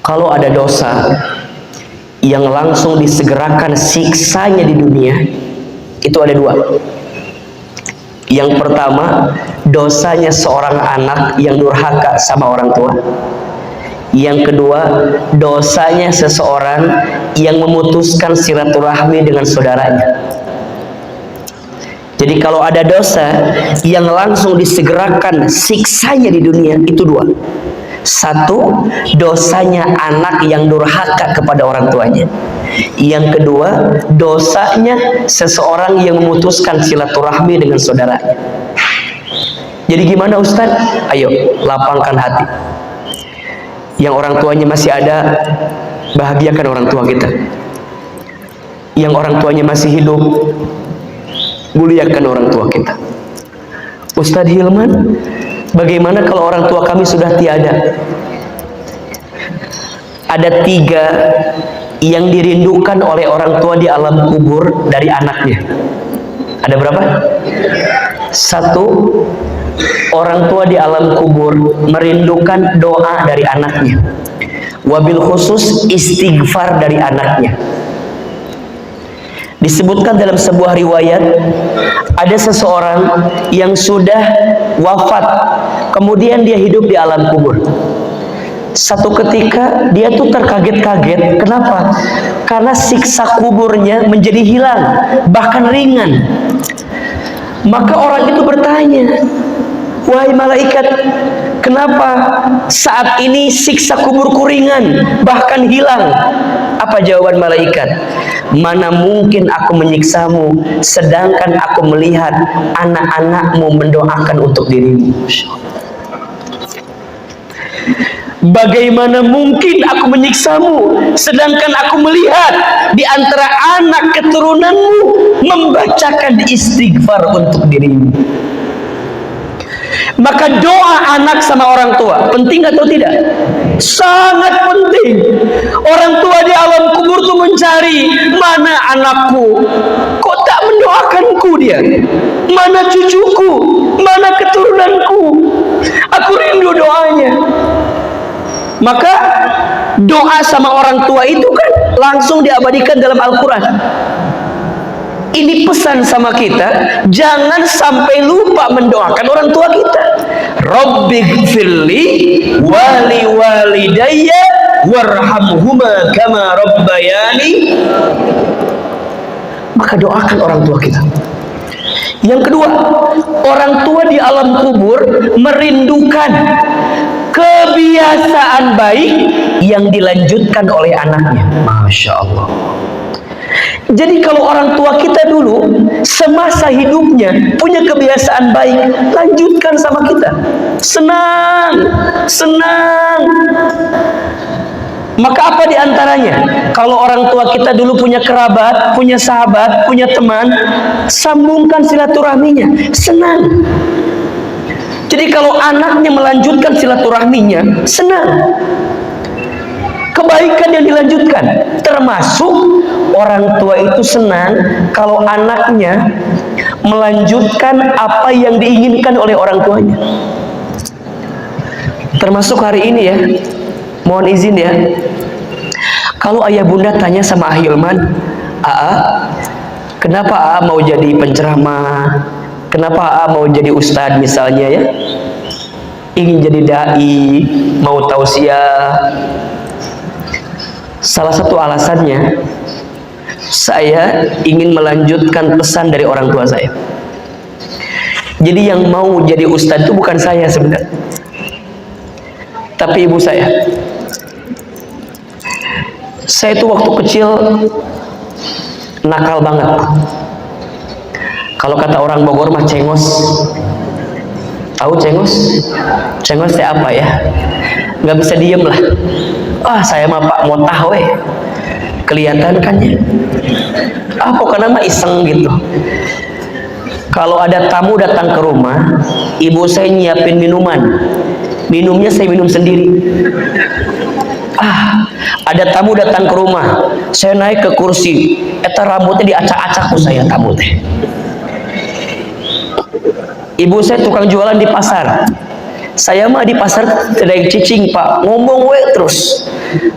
Kalau ada dosa yang langsung disegerakan siksanya di dunia, itu ada dua. Yang pertama, dosanya seorang anak yang durhaka sama orang tua. Yang kedua, dosanya seseorang yang memutuskan silaturahmi dengan saudaranya. Jadi kalau ada dosa yang langsung disegerakan siksanya di dunia, itu dua. Satu, dosanya anak yang durhaka kepada orang tuanya. Yang kedua, dosanya seseorang yang memutuskan silaturahmi dengan saudaranya. Jadi gimana Ustaz? Ayo, lapangkan hati. Yang orang tuanya masih ada, bahagiakan orang tua kita. Yang orang tuanya masih hidup, muliakan orang tua kita. Ustadz Hilman, bagaimana kalau orang tua kami sudah tiada? Ada 3 yang dirindukan oleh orang tua di alam kubur dari anaknya. Ada berapa? 1, orang tua di alam kubur merindukan doa dari anaknya. Wabil khusus istighfar dari anaknya. Disebutkan dalam sebuah riwayat, ada seseorang yang sudah wafat, kemudian dia hidup di alam kubur. Satu ketika dia tuh terkaget-kaget. Kenapa? Karena siksa kuburnya menjadi hilang, bahkan ringan. Maka orang itu bertanya, wahai malaikat, kenapa saat ini siksa kuburku ringan, bahkan hilang? Apa jawaban malaikat? Mana mungkin aku menyiksamu, sedangkan aku melihat anak-anakmu mendoakan untuk dirimu. Bagaimana mungkin aku menyiksamu, sedangkan aku melihat di antara anak keturunanmu membacakan istighfar untuk dirimu. Maka doa anak sama orang tua penting atau tidak? Sangat penting. Orang tua di alam kubur tuh mencari, mana anakku, kok tak mendoakanku dia? Mana cucuku, mana keturunanku? Aku rindu doanya. Maka doa sama orang tua itu kan langsung diabadikan dalam Al-Quran. Ini pesan sama kita, jangan sampai lupa mendoakan orang tua kita. Rabbighfirli wali walidayya warhamhuma kama rabbayani. Maka doakan orang tua kita. Yang kedua, orang tua di alam kubur merindukan kebiasaan baik yang dilanjutkan oleh anaknya. Masya Allah. Jadi kalau orang tua kita dulu semasa hidupnya punya kebiasaan baik, lanjutkan sama kita. Senang, senang. Maka apa diantaranya? Kalau orang tua kita dulu punya kerabat, punya sahabat, punya teman, sambungkan silaturahminya. Senang. Jadi kalau anaknya melanjutkan silaturahminya, senang. Kebaikan yang dilanjutkan, termasuk orang tua itu senang kalau anaknya melanjutkan apa yang diinginkan oleh orang tuanya. Termasuk hari ini ya, mohon izin ya, kalau ayah bunda tanya sama Ahilman, kenapa Aa mau jadi penceramah, kenapa Aa mau jadi ustadz misalnya ya, ingin jadi dai, mau tausiah. Salah satu alasannya, saya ingin melanjutkan pesan dari orang tua saya. Jadi yang mau jadi ustadz itu bukan saya sebenarnya, tapi ibu saya. Saya itu waktu kecil nakal banget. Kalau kata orang Bogor mah cengos. Tahu cengus? Cengus teh apa ya? Nggak bisa diem lah. Ah, saya mah Pak mau tahu kelihatan kan ya. Ah, pokoknya mah iseng gitu. Kalau ada tamu datang ke rumah, ibu saya nyiapin minuman. Minumnya saya minum sendiri. Ah, ada tamu datang ke rumah, saya naik ke kursi. Eta rambutnya diacak-acak ku saya tamu teh. Ibu saya tukang jualan di pasar. Saya mah di pasar tidak cicing Pak, ngomong we terus.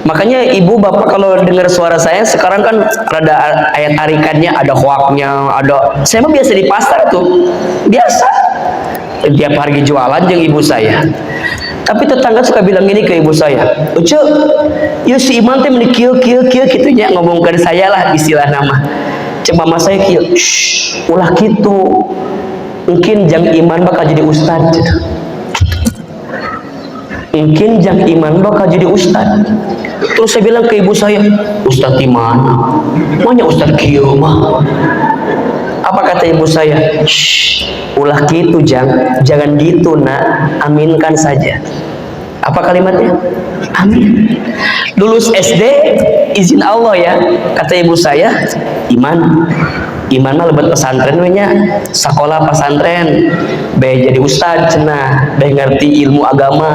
Makanya ibu bapak kalau dengar suara saya sekarang kan rada ayat tarikannya, ada hoaknya, ada. Saya mah biasa di pasar tuh, biasa. Tiap hari jualan jeung ibu saya. Tapi tetangga suka bilang gini ke ibu saya, "Uce, ya si Iman teh meni kieu kitunya ngomongkan saya lah istilah nama." Cek mama saya kieu, ulah gitu. Mungkin jang Iman bakal jadi ustad. Mungkin jang Iman bakal jadi ustad. Terus saya bilang ke ibu saya, "Ustad di mana? Manya ustad kieu mah." Apa kata ibu saya? Ulah gitu jangan gitu nak, aminkan saja. Apa kalimatnya? Amin. Lulus SD izin Allah ya, kata ibu saya, Iman mah lebet pesantren we nya, sekolah pesantren, bae jadi ustad cenah, bae ngerti ilmu agama.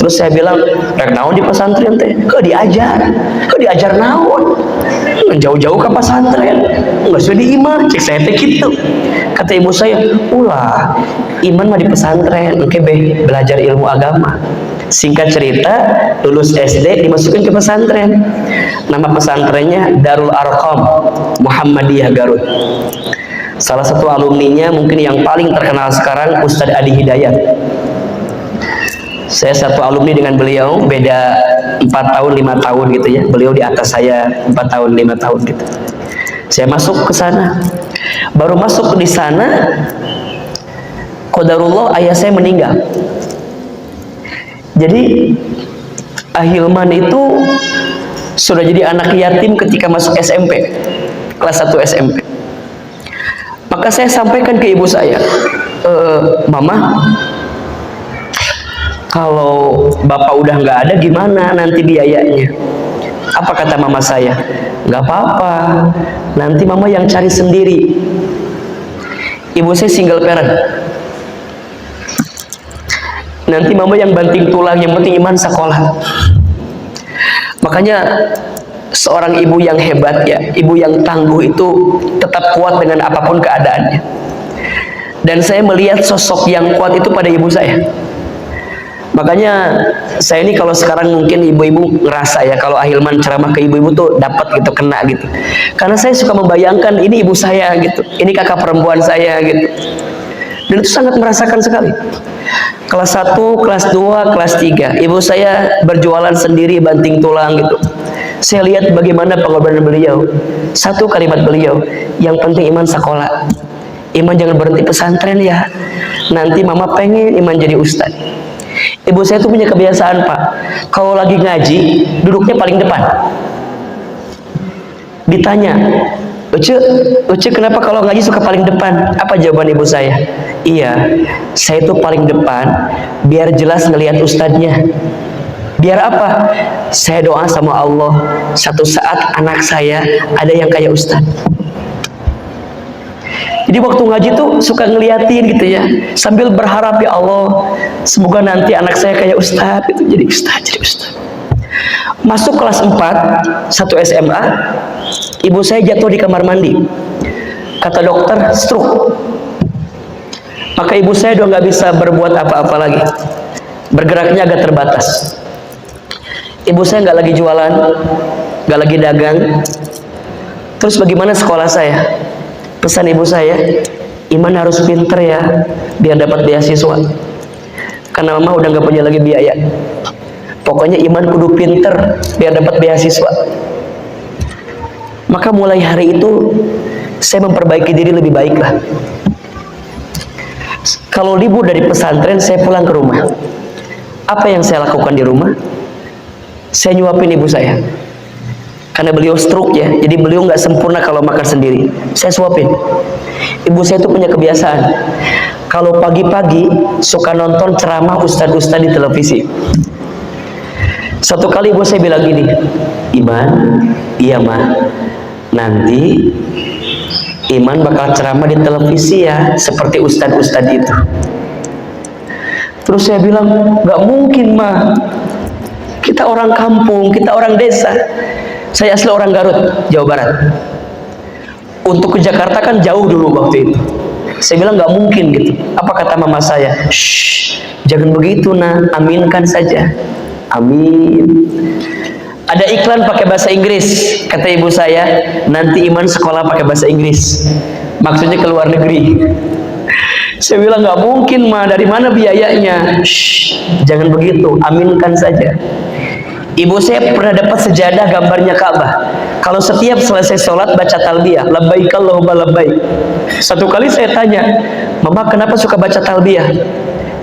Terus saya bilang, rek naon di pesantren teh? Kok diajar naon? Jauh-jauh ke pesantren, nggak sudah di imah, cek saya teh gitu. Kata ibu saya, ulah, Iman mah di pesantren, oke be, belajar ilmu agama. Singkat cerita, lulus SD dimasukin ke pesantren. Nama pesantrennya Darul Arqam Muhammadiyah Garut. Salah satu alumninya mungkin yang paling terkenal sekarang Ustadz Adi Hidayat. Saya satu alumni dengan beliau, beda 4 tahun 5 tahun gitu ya. Beliau di atas saya 4 tahun 5 tahun gitu. Saya masuk ke sana. Baru masuk di sana, qadarullah ayah saya meninggal. Jadi Ahilman itu sudah jadi anak yatim ketika masuk SMP, kelas 1 SMP. Maka saya sampaikan ke ibu saya, Mama, kalau bapak udah nggak ada gimana nanti biayanya? Apa kata mama saya? Nggak apa-apa, nanti mama yang cari sendiri. Ibu saya single parent. Nanti mama yang banting tulang, yang penting Iman sekolah. Makanya seorang ibu yang hebat ya, ibu yang tangguh itu tetap kuat dengan apapun keadaannya. Dan saya melihat sosok yang kuat itu pada ibu saya. Makanya saya ini kalau sekarang mungkin ibu-ibu ngerasa ya kalau Ahilman ceramah ke ibu-ibu tuh dapat gitu, kena gitu. Karena saya suka membayangkan ini ibu saya gitu, ini kakak perempuan saya gitu. Dan itu sangat merasakan sekali. Kelas 1, kelas 2, kelas 3, ibu saya berjualan sendiri banting tulang gitu. Saya lihat bagaimana pengorbanan beliau. Satu kalimat beliau, yang penting Iman sekolah. Iman jangan berhenti pesantren ya. Nanti mama pengen Iman jadi ustad. Ibu saya tuh punya kebiasaan Pak, kalau lagi ngaji duduknya paling depan. Ditanya, Uce kenapa kalau ngaji suka paling depan? Apa jawaban ibu saya? Iya, saya tuh paling depan biar jelas ngelihat ustadznya. Biar apa? Saya doa sama Allah, satu saat anak saya ada yang kayak ustadz. Jadi waktu ngaji tuh suka ngeliatin gitu ya, sambil berharap ya Allah, semoga nanti anak saya kayak ustadz itu, jadi ustadz. Masuk kelas 4, 1 SMA, ibu saya jatuh di kamar mandi. Kata dokter, stroke. Maka ibu saya udah nggak bisa berbuat apa-apa lagi. Bergeraknya agak terbatas. Ibu saya nggak lagi jualan, nggak lagi dagang. Terus bagaimana sekolah saya? Pesan ibu saya, Iman harus pinter ya, biar dapat beasiswa. Karena mama udah nggak punya lagi biaya. Pokoknya Iman kudu pinter biar dapat beasiswa. Maka mulai hari itu saya memperbaiki diri lebih baik lah. Kalau libur dari pesantren saya pulang ke rumah. Apa yang saya lakukan di rumah? Saya nyuapin ibu saya. Karena beliau stroke ya, jadi beliau nggak sempurna kalau makan sendiri. Saya suapin. Ibu saya itu punya kebiasaan. kalau pagi-pagi suka nonton ceramah ustadz-ustadz di televisi. Satu kali ibu saya bilang gini, Iman, iya Ma, nanti Iman bakal ceramah di televisi ya, seperti ustadz-ustadz itu. Terus saya bilang, gak mungkin Ma, kita orang kampung, kita orang desa. Saya asli orang Garut, Jawa Barat. Untuk ke Jakarta kan jauh dulu waktu itu. Saya bilang gak mungkin gitu. Apa kata mama saya? Shh, jangan begitu Nah, aminkan saja. Amin. Ada iklan pakai bahasa Inggris, kata ibu saya, nanti Iman sekolah pakai bahasa Inggris, maksudnya ke luar negeri. Saya bilang nggak mungkin Ma, dari mana biayanya? Shh, jangan begitu, aminkan saja. Ibu saya pernah dapat sejadah gambarnya Ka'bah. Kalau setiap selesai sholat baca talbiyah, labbaik Allahumma labbaik. Satu kali saya tanya, Mama kenapa suka baca talbiyah?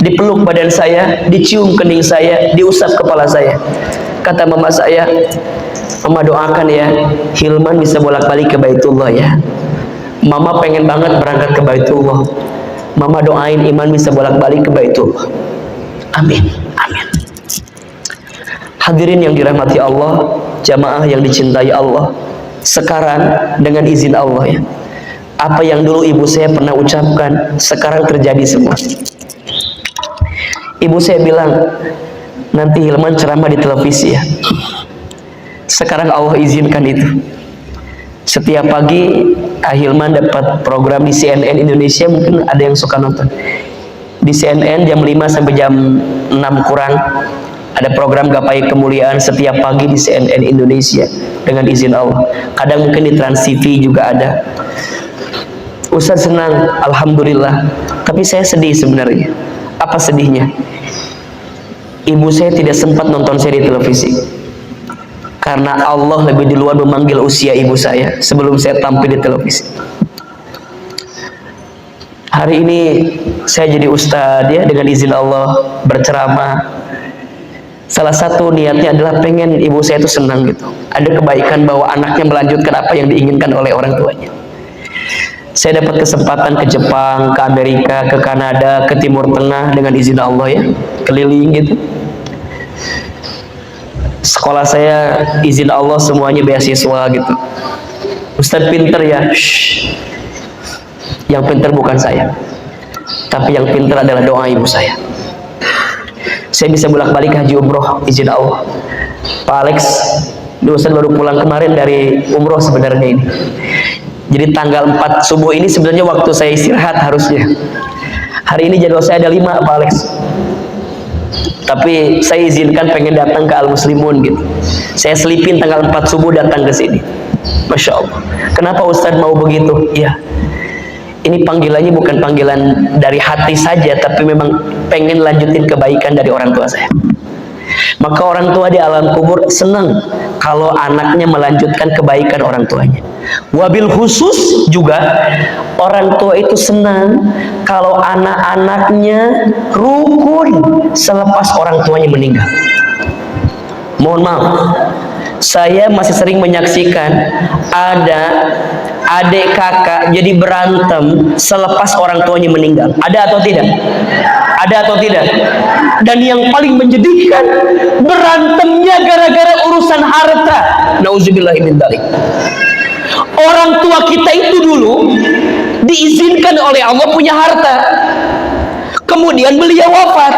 Dipeluk badan saya, dicium kening saya, diusap kepala saya. Kata mama saya, Mama doakan ya, Hilman bisa bolak-balik ke Baitullah ya. Mama pengen banget berangkat ke Baitullah. Mama doain Iman bisa bolak-balik ke Baitullah. Amin, amin. Hadirin yang dirahmati Allah, jamaah yang dicintai Allah. Sekarang dengan izin Allah ya, apa yang dulu ibu saya pernah ucapkan sekarang terjadi semua. Ibu saya bilang, nanti Hilman ceramah di televisi ya. Sekarang Allah izinkan itu. Setiap pagi Hilman dapat program di CNN Indonesia, mungkin ada yang suka nonton. Di CNN jam 5 sampai jam 6 kurang ada program Gapai Kemuliaan setiap pagi di CNN Indonesia dengan izin Allah. Kadang mungkin di Trans TV juga ada. Ustaz senang, alhamdulillah. Tapi saya sedih sebenarnya. Apa sedihnya? Ibu saya tidak sempat nonton saya di televisi karena Allah lebih duluan memanggil usia ibu saya sebelum saya tampil di televisi. Hari ini saya jadi ustadz ya, dengan izin Allah berceramah. Salah satu niatnya adalah pengen ibu saya itu senang gitu, ada kebaikan bahwa anaknya melanjutkan apa yang diinginkan oleh orang tuanya. Saya dapat kesempatan ke Jepang, ke Amerika, ke Kanada, ke Timur Tengah dengan izin Allah ya, keliling gitu. Sekolah saya izin Allah semuanya beasiswa gitu. Ustadz pinter ya. Shh. Yang pinter bukan saya, tapi yang pinter adalah doa ibu saya. Saya bisa bolak-balik haji umroh izin Allah. Pak Alex, Ustadz baru pulang kemarin dari umroh sebenarnya ini. Jadi tanggal 4 subuh ini sebenarnya waktu saya istirahat harusnya. Hari ini jadwal saya ada 5 Pak Alex. Tapi saya izinkan pengen datang ke Al Muslimun gitu. Saya selipin tanggal 4 subuh datang ke sini. Masya Allah. Kenapa Ustadz mau begitu? Ya. Ini panggilannya bukan panggilan dari hati saja, tapi memang pengen lanjutin kebaikan dari orang tua saya. Maka orang tua di alam kubur senang kalau anaknya melanjutkan kebaikan orang tuanya. Wabil khusus juga orang tua itu senang kalau anak-anaknya rukun selepas orang tuanya meninggal. Mohon maaf, saya masih sering menyaksikan ada adik kakak jadi berantem selepas orang tuanya meninggal. Ada atau tidak? Ada atau tidak? Dan yang paling menjadikan, berantemnya gara-gara urusan harta. Nauzubillahi min dzalik. Orang tua kita itu dulu diizinkan oleh Allah punya harta, kemudian beliau wafat.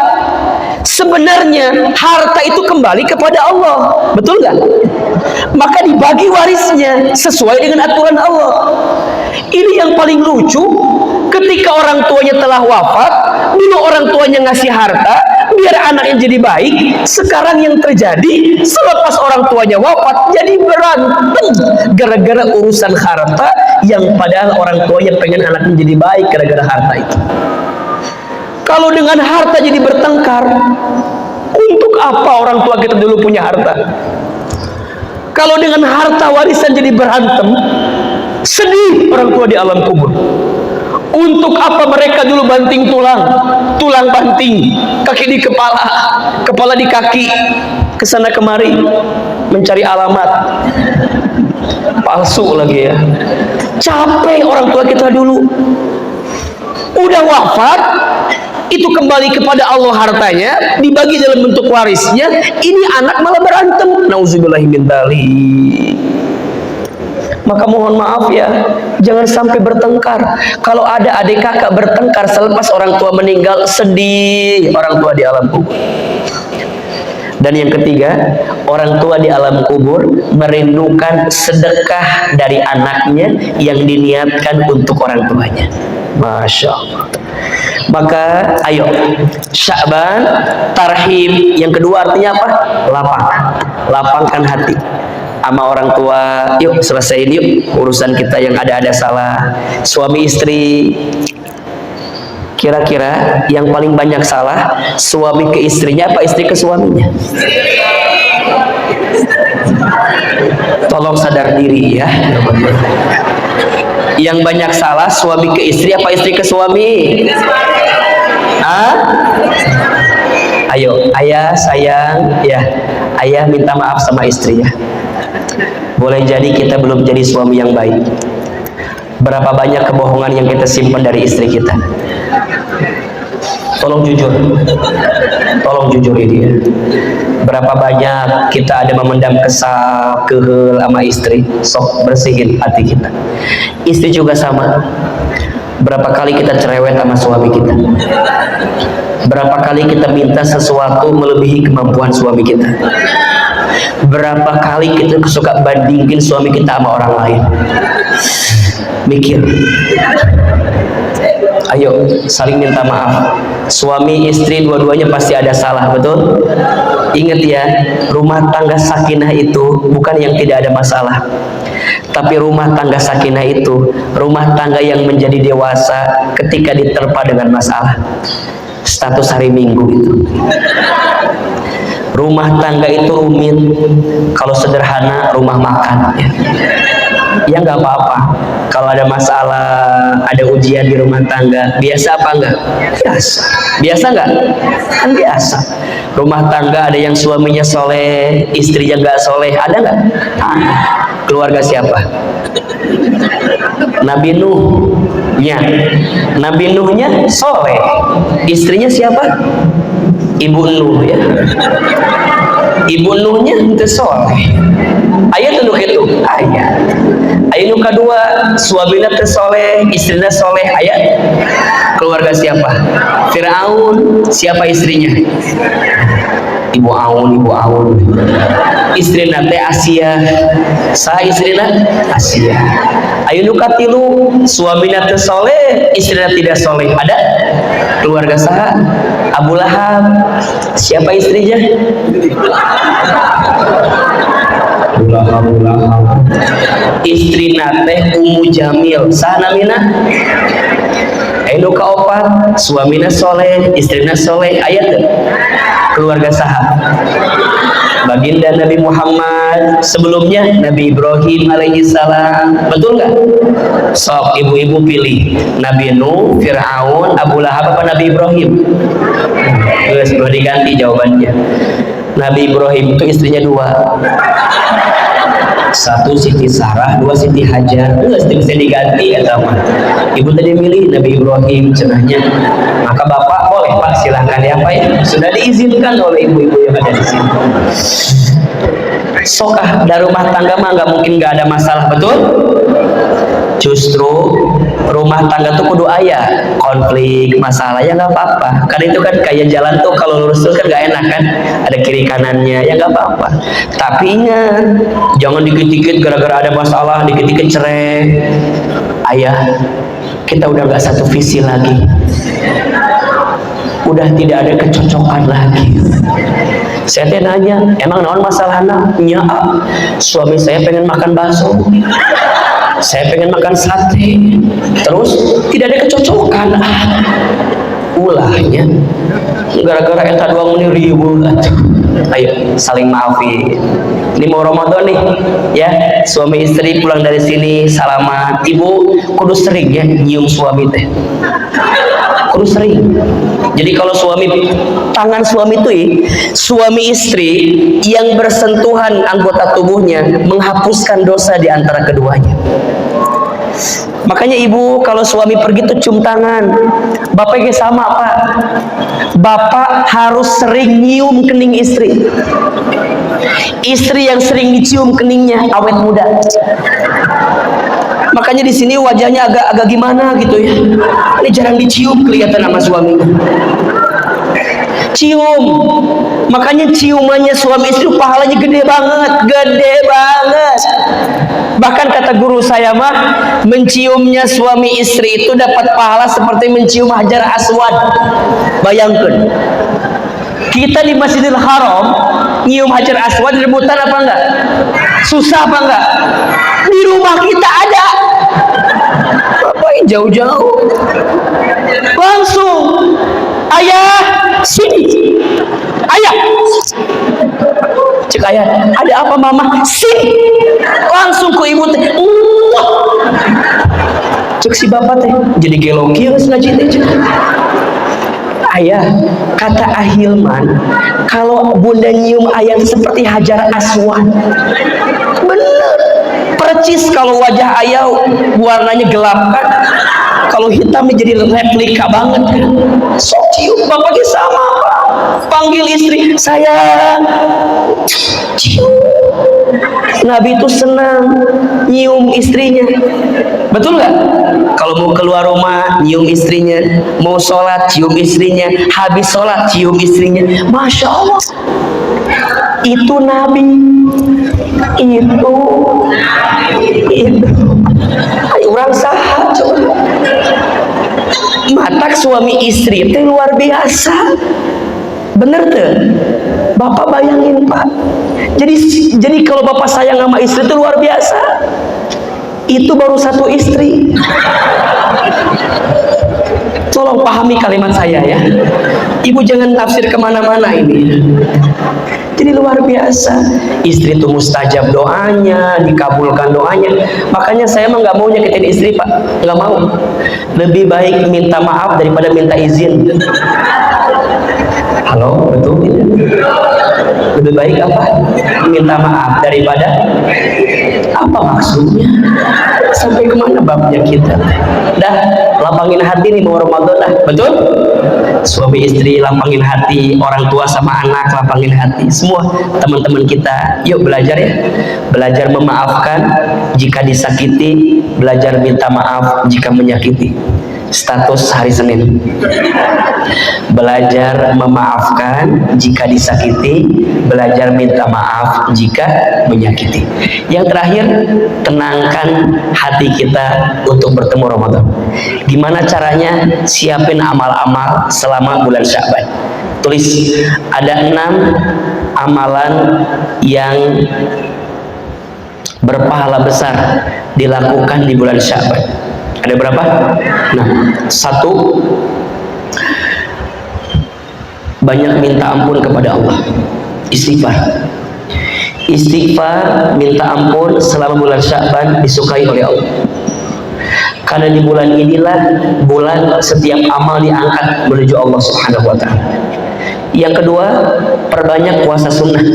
Sebenarnya harta itu kembali kepada Allah, betul nggak? Maka dibagi warisnya sesuai dengan aturan Allah. Ini yang paling lucu, ketika orang tuanya telah wafat, dulu orang tuanya ngasih harta biar anaknya jadi baik. Sekarang yang terjadi selepas orang tuanya wafat jadi berantem gara-gara urusan harta, yang padahal orang tuanya pengen anaknya jadi baik gara-gara harta itu. Kalau dengan harta jadi bertengkar, untuk apa orang tua kita dulu punya harta? Kalau dengan harta warisan jadi berantem, sedih orang tua di alam kubur. Untuk apa mereka dulu banting tulang, tulang banting, kaki di kepala, kepala di kaki, kesana kemari mencari alamat palsu lagi ya. Capek orang tua kita dulu. udah wafat, itu kembali kepada Allah hartanya, dibagi dalam bentuk warisnya, ini anak malah berantem. Nauzubillahi min dzalik. Maka mohon maaf ya, jangan sampai bertengkar. Kalau ada adik kakak bertengkar selepas orang tua meninggal, sedih orang tua di alam kubur. Dan yang ketiga, orang tua di alam kubur merindukan sedekah dari anaknya yang diniatkan untuk orang tuanya. Masya Allah. Maka ayo, Sya'ban, tarhim. Yang kedua artinya apa? Lapang. Lapangkan hati sama orang tua. Yuk selesaiin yuk urusan kita yang ada salah. Suami istri, kira-kira yang paling banyak salah suami ke istrinya apa istri ke suaminya? Tolong sadar diri ya. Yang banyak salah suami ke istri apa istri ke suami? Hah? Ayo, ayah sayang ya, ayah minta maaf sama istri ya. Boleh jadi kita belum jadi suami yang baik. Berapa banyak kebohongan yang kita simpan dari istri kita? Tolong jujur ini ya. Berapa banyak kita ada memendam kesal, kehel sama istri? Sok bersihin hati kita. Istri juga sama. Berapa kali kita cerewet sama suami kita? Berapa kali kita minta sesuatu melebihi kemampuan suami kita? Berapa kali kita suka bandingin suami kita sama orang lain? Mikir. Ayo saling minta maaf. Suami istri dua-duanya pasti ada salah, betul? Ingat ya, rumah tangga sakinah itu bukan yang tidak ada masalah, tapi rumah tangga sakinah itu rumah tangga yang menjadi dewasa ketika diterpa dengan masalah. Status hari Minggu itu. Rumah tangga itu rumit, kalau sederhana rumah makan ya. Ya nggak apa-apa. Kalau ada masalah, ada ujian di rumah tangga, biasa apa enggak? Biasa. Biasa enggak? Kan biasa. Rumah tangga ada yang suaminya soleh, istrinya nggak soleh, ada nggak? Keluarga siapa? Nabi Nuhnya. Nabi Nuhnya soleh, istrinya siapa? Ibu Nuh ya. Ibu Nuhnya itu soleh. Ayat Nuh itu ayat. Ayat Nuh kedua, suaminya soleh, istrinya soleh. Ayat keluarga siapa? Fir'aun. Siapa istrinya? Ibu Aun. Istrina teh Asia. Sah istrina Asia. Ayat Nuh katilu, suaminya teh soleh, istrinya tidak soleh. Ada keluarga sah? Abu Lahab. Siapa istrinya? Abu Lahab. Istri nate Ummu Jamil. Sah namina? Anu kaopat, suamina soleh, istrina soleh. Ayat keluarga sah? Baginda Nabi Muhammad, sebelumnya Nabi Ibrahim alaihissalam. Betul nggak? Sok ibu-ibu pilih Nabi Nuh, Fir'aun, Abu Lahab apa Nabi Ibrahim? Terus boleh diganti jawabannya. Nabi Ibrahim itu istrinya dua. Satu Siti Sarah, dua Siti Hajar. Enggak bisa diganti ya sama. Ibu tadi milih Nabi Ibrahim cenahnya. Maka bapak boleh pak silahkan ya pak ya. Sudah diizinkan oleh ibu-ibu yang ada di sini. Sokah dari rumah tangga mah nggak mungkin nggak ada masalah, betul? Justru rumah tangga tuh kudu ayah konflik masalah ya nggak apa-apa. Karena itu kan kayak jalan tuh kalau lurus terus kan nggak enak kan, ada kiri kanannya ya nggak apa-apa. Tapi ingat jangan dikit-dikit gara-gara ada masalah dikit-dikit cerai. Ayah kita udah nggak satu visi lagi, udah tidak ada kecocokan lagi. Saya teh nanya, emang naon masalahnya? Ya, suami saya pengen makan bakso, saya pengen makan sate, terus tidak ada kecocokan. Ulahnya gara-gara eta doang meni riweuh. Ayo saling maafin. Ini mau Ramadan nih ya, suami istri pulang dari sini salaman. Ibu kudu sering ya nyium suami teh, kudu sering. Jadi kalau tangan suami itu suami istri yang bersentuhan anggota tubuhnya menghapuskan dosa di antara keduanya. Makanya ibu kalau suami pergi tuh cium tangan. Bapaknya sama Pak. Bapak harus sering nyium kening istri. Istri yang sering dicium keningnya awet muda. Makanya di sini wajahnya agak gimana gitu ya. Ini jarang dicium kelihatan sama suaminya. Cium. Makanya ciumannya suami istri pahalanya gede banget, gede banget. Bahkan kata guru saya mah, menciumnya suami istri itu dapat pahala seperti mencium Hajar Aswad. Bayangkan. Kita di Masjidil Haram nyium Hajar Aswad rebutan apa enggak? Susah apa enggak? Di rumah kita ada. Ngapain jauh-jauh? Langsung, ayah, sini. Ayah. Cek ayah, ada apa mama? Sini. Langsung ke ibu teh. Cek si bapak teh, jadi geloki geus ngaji teh. Ayah, kata Ahilman, kalau bunda nyium ayah seperti Hajar Aswad. Bener, percis kalau wajah ayah warnanya gelap kan, kalau hitam jadi replika banget kan. Sok cium, bapaknya sama Pak. Panggil istri, sayang, cium. Nabi itu senang nyium istrinya. Betul nggak? Kalau mau keluar rumah nyium istrinya, mau sholat cium istrinya, habis sholat cium istrinya. Masya Allah, itu Nabi. Itu ayo orang sahat coba. Matak suami istri itu luar biasa. Bener tuh, bapak bayangin Pak. Jadi kalau bapak sayang sama istri itu luar biasa. Itu baru satu istri. Tolong pahami kalimat saya ya. Ibu jangan tafsir kemana-mana ini. Jadi luar biasa. Istri itu mustajab doanya, dikabulkan doanya. Makanya saya emang nggak mau nyakitin istri Pak, nggak mau. Lebih baik minta maaf daripada minta izin. Halo, betul tidak? Lebih baik apa? Minta maaf daripada apa maksudnya? Sampai kemana babnya kita? Dah, lapangin hati nih mau Ramadan dah, betul? Suami istri lapangin hati, orang tua sama anak lapangin hati, semua teman-teman kita, yuk belajar ya, belajar memaafkan jika disakiti, belajar minta maaf jika menyakiti. Status hari Senin, belajar memaafkan jika disakiti, belajar minta maaf jika menyakiti. Yang terakhir, tenangkan hati kita untuk bertemu Ramadan. Gimana caranya? Siapin amal-amal selama bulan Sya'ban. Tulis, ada 6 amalan yang berpahala besar dilakukan di bulan Sya'ban. Ada berapa? Nah, 1, banyak minta ampun kepada Allah. Istighfar. Istighfar, minta ampun selama bulan Sya'ban disukai oleh Allah. Karena di bulan inilah bulan setiap amal diangkat menuju Allah Subhanahu wa ta'ala. Yang kedua, perbanyak puasa sunnah.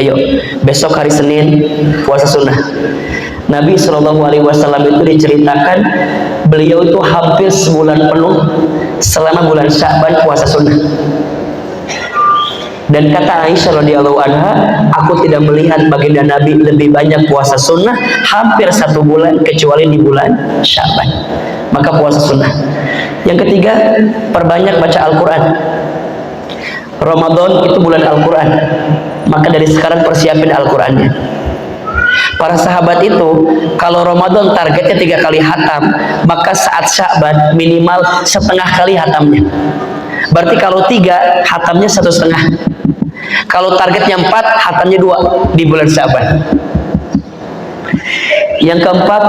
Ayo, besok hari Senin puasa sunnah. Nabi SAW itu diceritakan beliau itu hampir sebulan penuh selama bulan Sya'ban puasa sunnah. Dan kata Aisyah radhiyallahu anha, aku tidak melihat baginda Nabi lebih banyak puasa sunnah hampir 1 bulan kecuali di bulan Sya'ban. Maka puasa sunnah. Yang ketiga, perbanyak baca Al-Quran. Ramadan itu bulan Al-Quran, maka dari sekarang persiapin Al-Qurannya. Para sahabat itu kalau Ramadan targetnya 3 kali hatam, maka saat Sya'ban minimal setengah kali hatamnya. Berarti kalau 3 hatamnya 1,5. Kalau targetnya 4 hatamnya 2 di bulan Sya'ban. Yang keempat,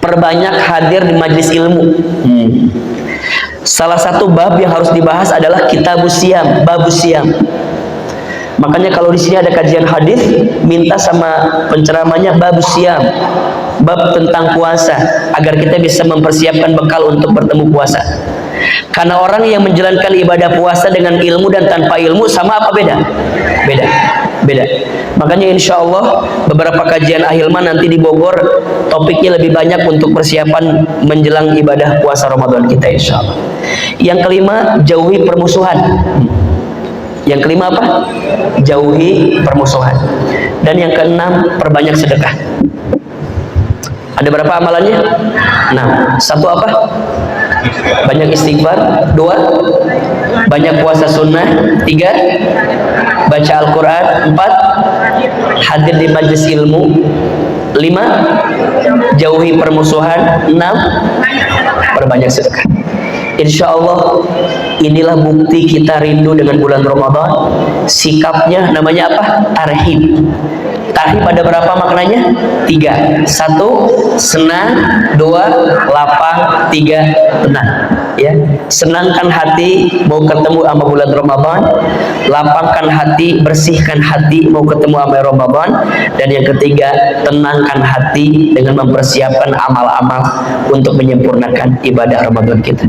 perbanyak hadir di majelis ilmu. Salah satu bab yang harus dibahas adalah kitabus siam, babus siam. Makanya kalau di sini ada kajian hadis, minta sama penceramahnya bab siam, bab tentang puasa, agar kita bisa mempersiapkan bekal untuk bertemu puasa. Karena orang yang menjalankan ibadah puasa dengan ilmu dan tanpa ilmu sama apa beda? Beda. beda. Makanya insya Allah beberapa kajian Ahilman nanti di Bogor topiknya lebih banyak untuk persiapan menjelang ibadah puasa Ramadan kita insya Allah. Yang kelima, jauhi permusuhan. Yang kelima apa? Jauhi permusuhan. Dan yang keenam, perbanyak sedekah. Ada berapa amalannya? 6. Satu apa? Banyak istighfar. 2, banyak puasa sunnah. 3, baca Al-Quran. 4, hadir di majelis ilmu. 5, jauhi permusuhan. 6, perbanyak sedekah. Insya Allah inilah bukti kita rindu dengan bulan Ramadan. Sikapnya namanya apa? Tarhib. Tarhib ada berapa maknanya? 3. 1, senang. 2, lapang. 3, tenang. Ya, senangkan hati mau ketemu sama bulan Ramadan, lapangkan hati, bersihkan hati mau ketemu sama Ramadan, dan yang ketiga, tenangkan hati dengan mempersiapkan amal-amal untuk menyempurnakan ibadah Ramadan kita.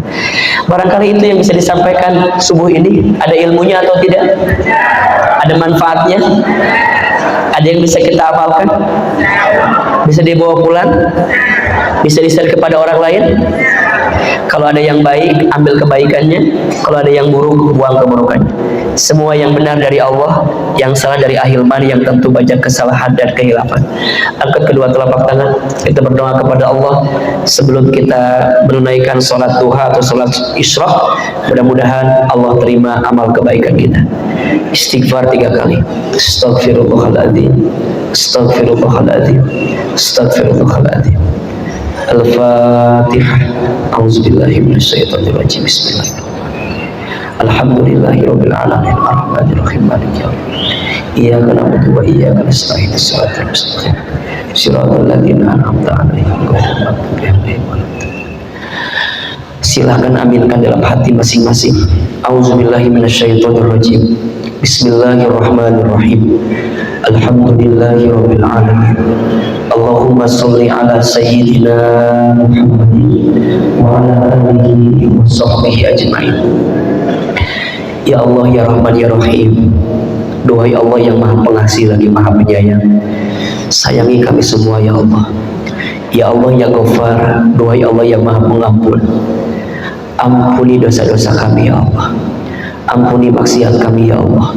Barangkali itu yang bisa disampaikan subuh ini. Ada ilmunya atau tidak? Ada manfaatnya? Ada yang bisa kita amalkan? Bisa dibawa pulang? Bisa di-share kepada orang lain? Kalau ada yang baik, ambil kebaikannya. Kalau ada yang buruk, buang keburukannya. Semua yang benar dari Allah, yang salah dari Ahilman, yang tentu banyak kesalahan dan kehilafan. Angkat kedua telapak tangan, kita berdoa kepada Allah sebelum kita menunaikan sholat duha atau sholat isyraq. Mudah-mudahan Allah terima amal kebaikan kita. Istighfar 3 kali. Astaghfirullahaladzim, Astaghfirullahaladzim, Astaghfirullahaladzim. Al-Fatihah. A'udzubillahi minasyaitonirrajim. Bismillahirrahmanirrahim. Alhamdulillahirabbil alamin arrahmanir rahim maliki yaumiddin. Iyyaka na'budu wa iyyaka nasta'in. Shiratal mustaqim. Shiratal ladzina an'amta 'alaihim ghairil maghdubi 'alaihim waladdallin. Silakan aminkan dalam hati masing-masing. A'udzubillahi minasyaitonirrajim. Bismillahirrahmanirrahim. Alhamdulillahirabbil alamin. Allahumma sholli ala sayyidina Muhammadin wa ala alihi wa sahbihi ajma'in. Ya Allah, ya Rahman, ya Rahim. Duhai Allah yang Maha Pengasih lagi Maha Penyayang, sayangi kami semua ya Allah. Ya Allah, ya Ghafar. Duhai Allah yang Maha Pengampun, ampuni dosa-dosa kami ya Allah. Ampuni maksiat kami ya Allah.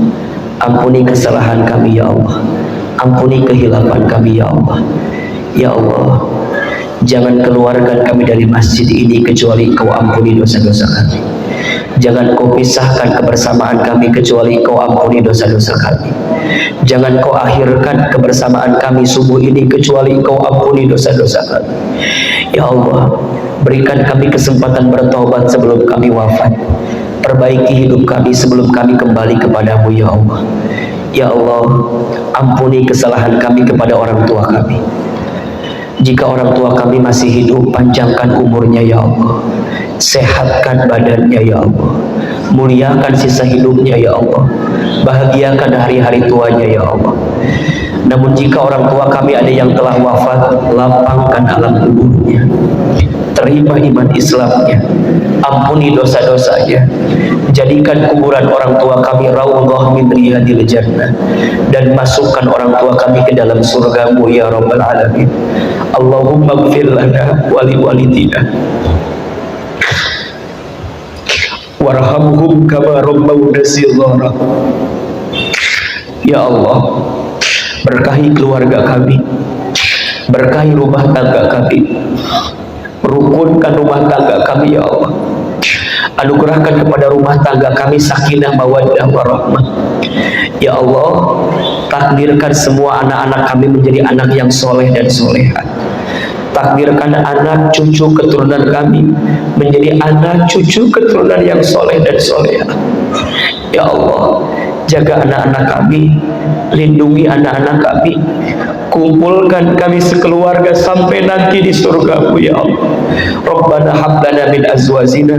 Ampuni kesalahan kami ya Allah. Ampuni kehilafan kami ya Allah. Ya Allah, jangan keluarkan kami dari masjid ini kecuali Kau ampuni dosa-dosa kami. Jangan Kau pisahkan kebersamaan kami kecuali Kau ampuni dosa-dosa kami. Jangan Kau akhirkan kebersamaan kami subuh ini kecuali Kau ampuni dosa-dosa kami. Ya Allah, berikan kami kesempatan bertobat sebelum kami wafat. Perbaiki hidup kami sebelum kami kembali kepadamu ya Allah. Ya Allah, ampuni kesalahan kami kepada orang tua kami. Jika orang tua kami masih hidup, panjangkan umurnya ya Allah. Sehatkan badannya ya Allah. Muliakan sisa hidupnya ya Allah. Bahagiakan hari-hari tuanya ya Allah. Namun jika orang tua kami ada yang telah wafat, lapangkan alam kuburnya. Terima iman Islamnya. Ampuni dosa-dosanya. Jadikan kuburan orang tua kami raudhah min riyadil jannah, dan masukkan orang tua kami ke dalam surgamu ya Rabbal Alamin. Allahumma ighfir lana wa liwalidina warhamhum kama rabbawna shighara. Ya Allah, berkahi keluarga kami, berkahi rumah tangga kami, rukunkan rumah tangga kami ya Allah. Anugerahkan kepada rumah tangga kami sakinah mawaddah warahmah. Ya Allah, takdirkan semua anak-anak kami menjadi anak yang soleh dan soleha. Takdirkan anak cucu keturunan kami menjadi anak cucu keturunan yang soleh dan soleha. Ya Allah, jaga anak-anak kami, lindungi anak-anak kami, kumpulkan kami sekeluarga sampai nanti di surgamu ya Allah. Rabbana hab lana min azwajina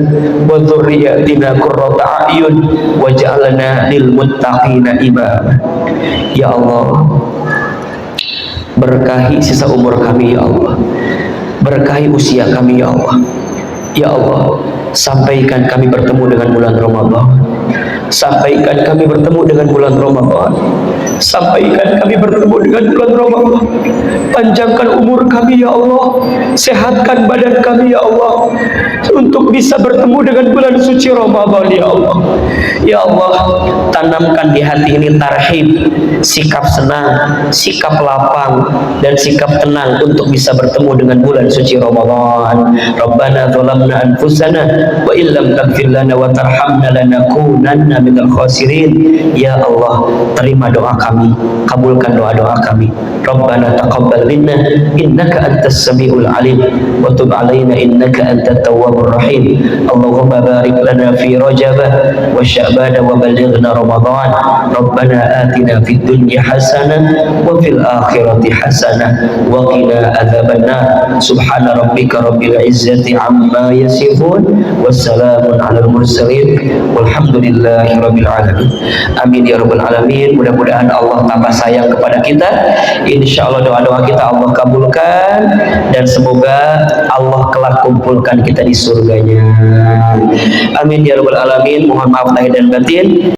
wa dzurriyyatina qurrata a'yun waj'alna lil muttaqina imama. Ya Allah, berkahi sisa umur kami ya Allah. Berkahi usia kami ya Allah. Ya Allah, sampaikan kami bertemu dengan bulan Ramadan. Sampaikan kami bertemu dengan bulan Ramadan. Sampaikan kami bertemu dengan bulan Ramadan. Panjangkan umur kami ya Allah. Sehatkan badan kami ya Allah, untuk bisa bertemu dengan bulan suci Ramadan ya Allah. Ya Allah, tanamkan di hati ini tarhib, sikap senang, sikap lapang, dan sikap tenang untuk bisa bertemu dengan bulan suci Ramadan. Rabbana zalamna anfusana wa illam taghfir lana wa tarhamna lanakunanna minal khasirin. Ya Allah, terima doa kami, kabulkan doa-doa kami. Rabbana taqabbal minna innaka antas samiul alim wa tub alaina innaka antat tawwabur rahim. Allahumma barik lana fi Rajab wa Sya'ban wa ballighna Ramadan. Rabbana atina fid dunya hasanah wa fil akhirati hasanah wa qina adzabannar. Subhana rabbika rabbil izzati amma yasifun wassalamun alal mursalin walhamdulillahi rabbil alamin. Amin ya rabbal alamin. Mudah-mudahan Allah tambah sayang kepada kita. Insyaallah doa-doa kita Allah kabulkan, dan semoga Allah kelak kumpulkan kita di surganya. Amin ya rabbal alamin. Mohon maaf lahir dan batin.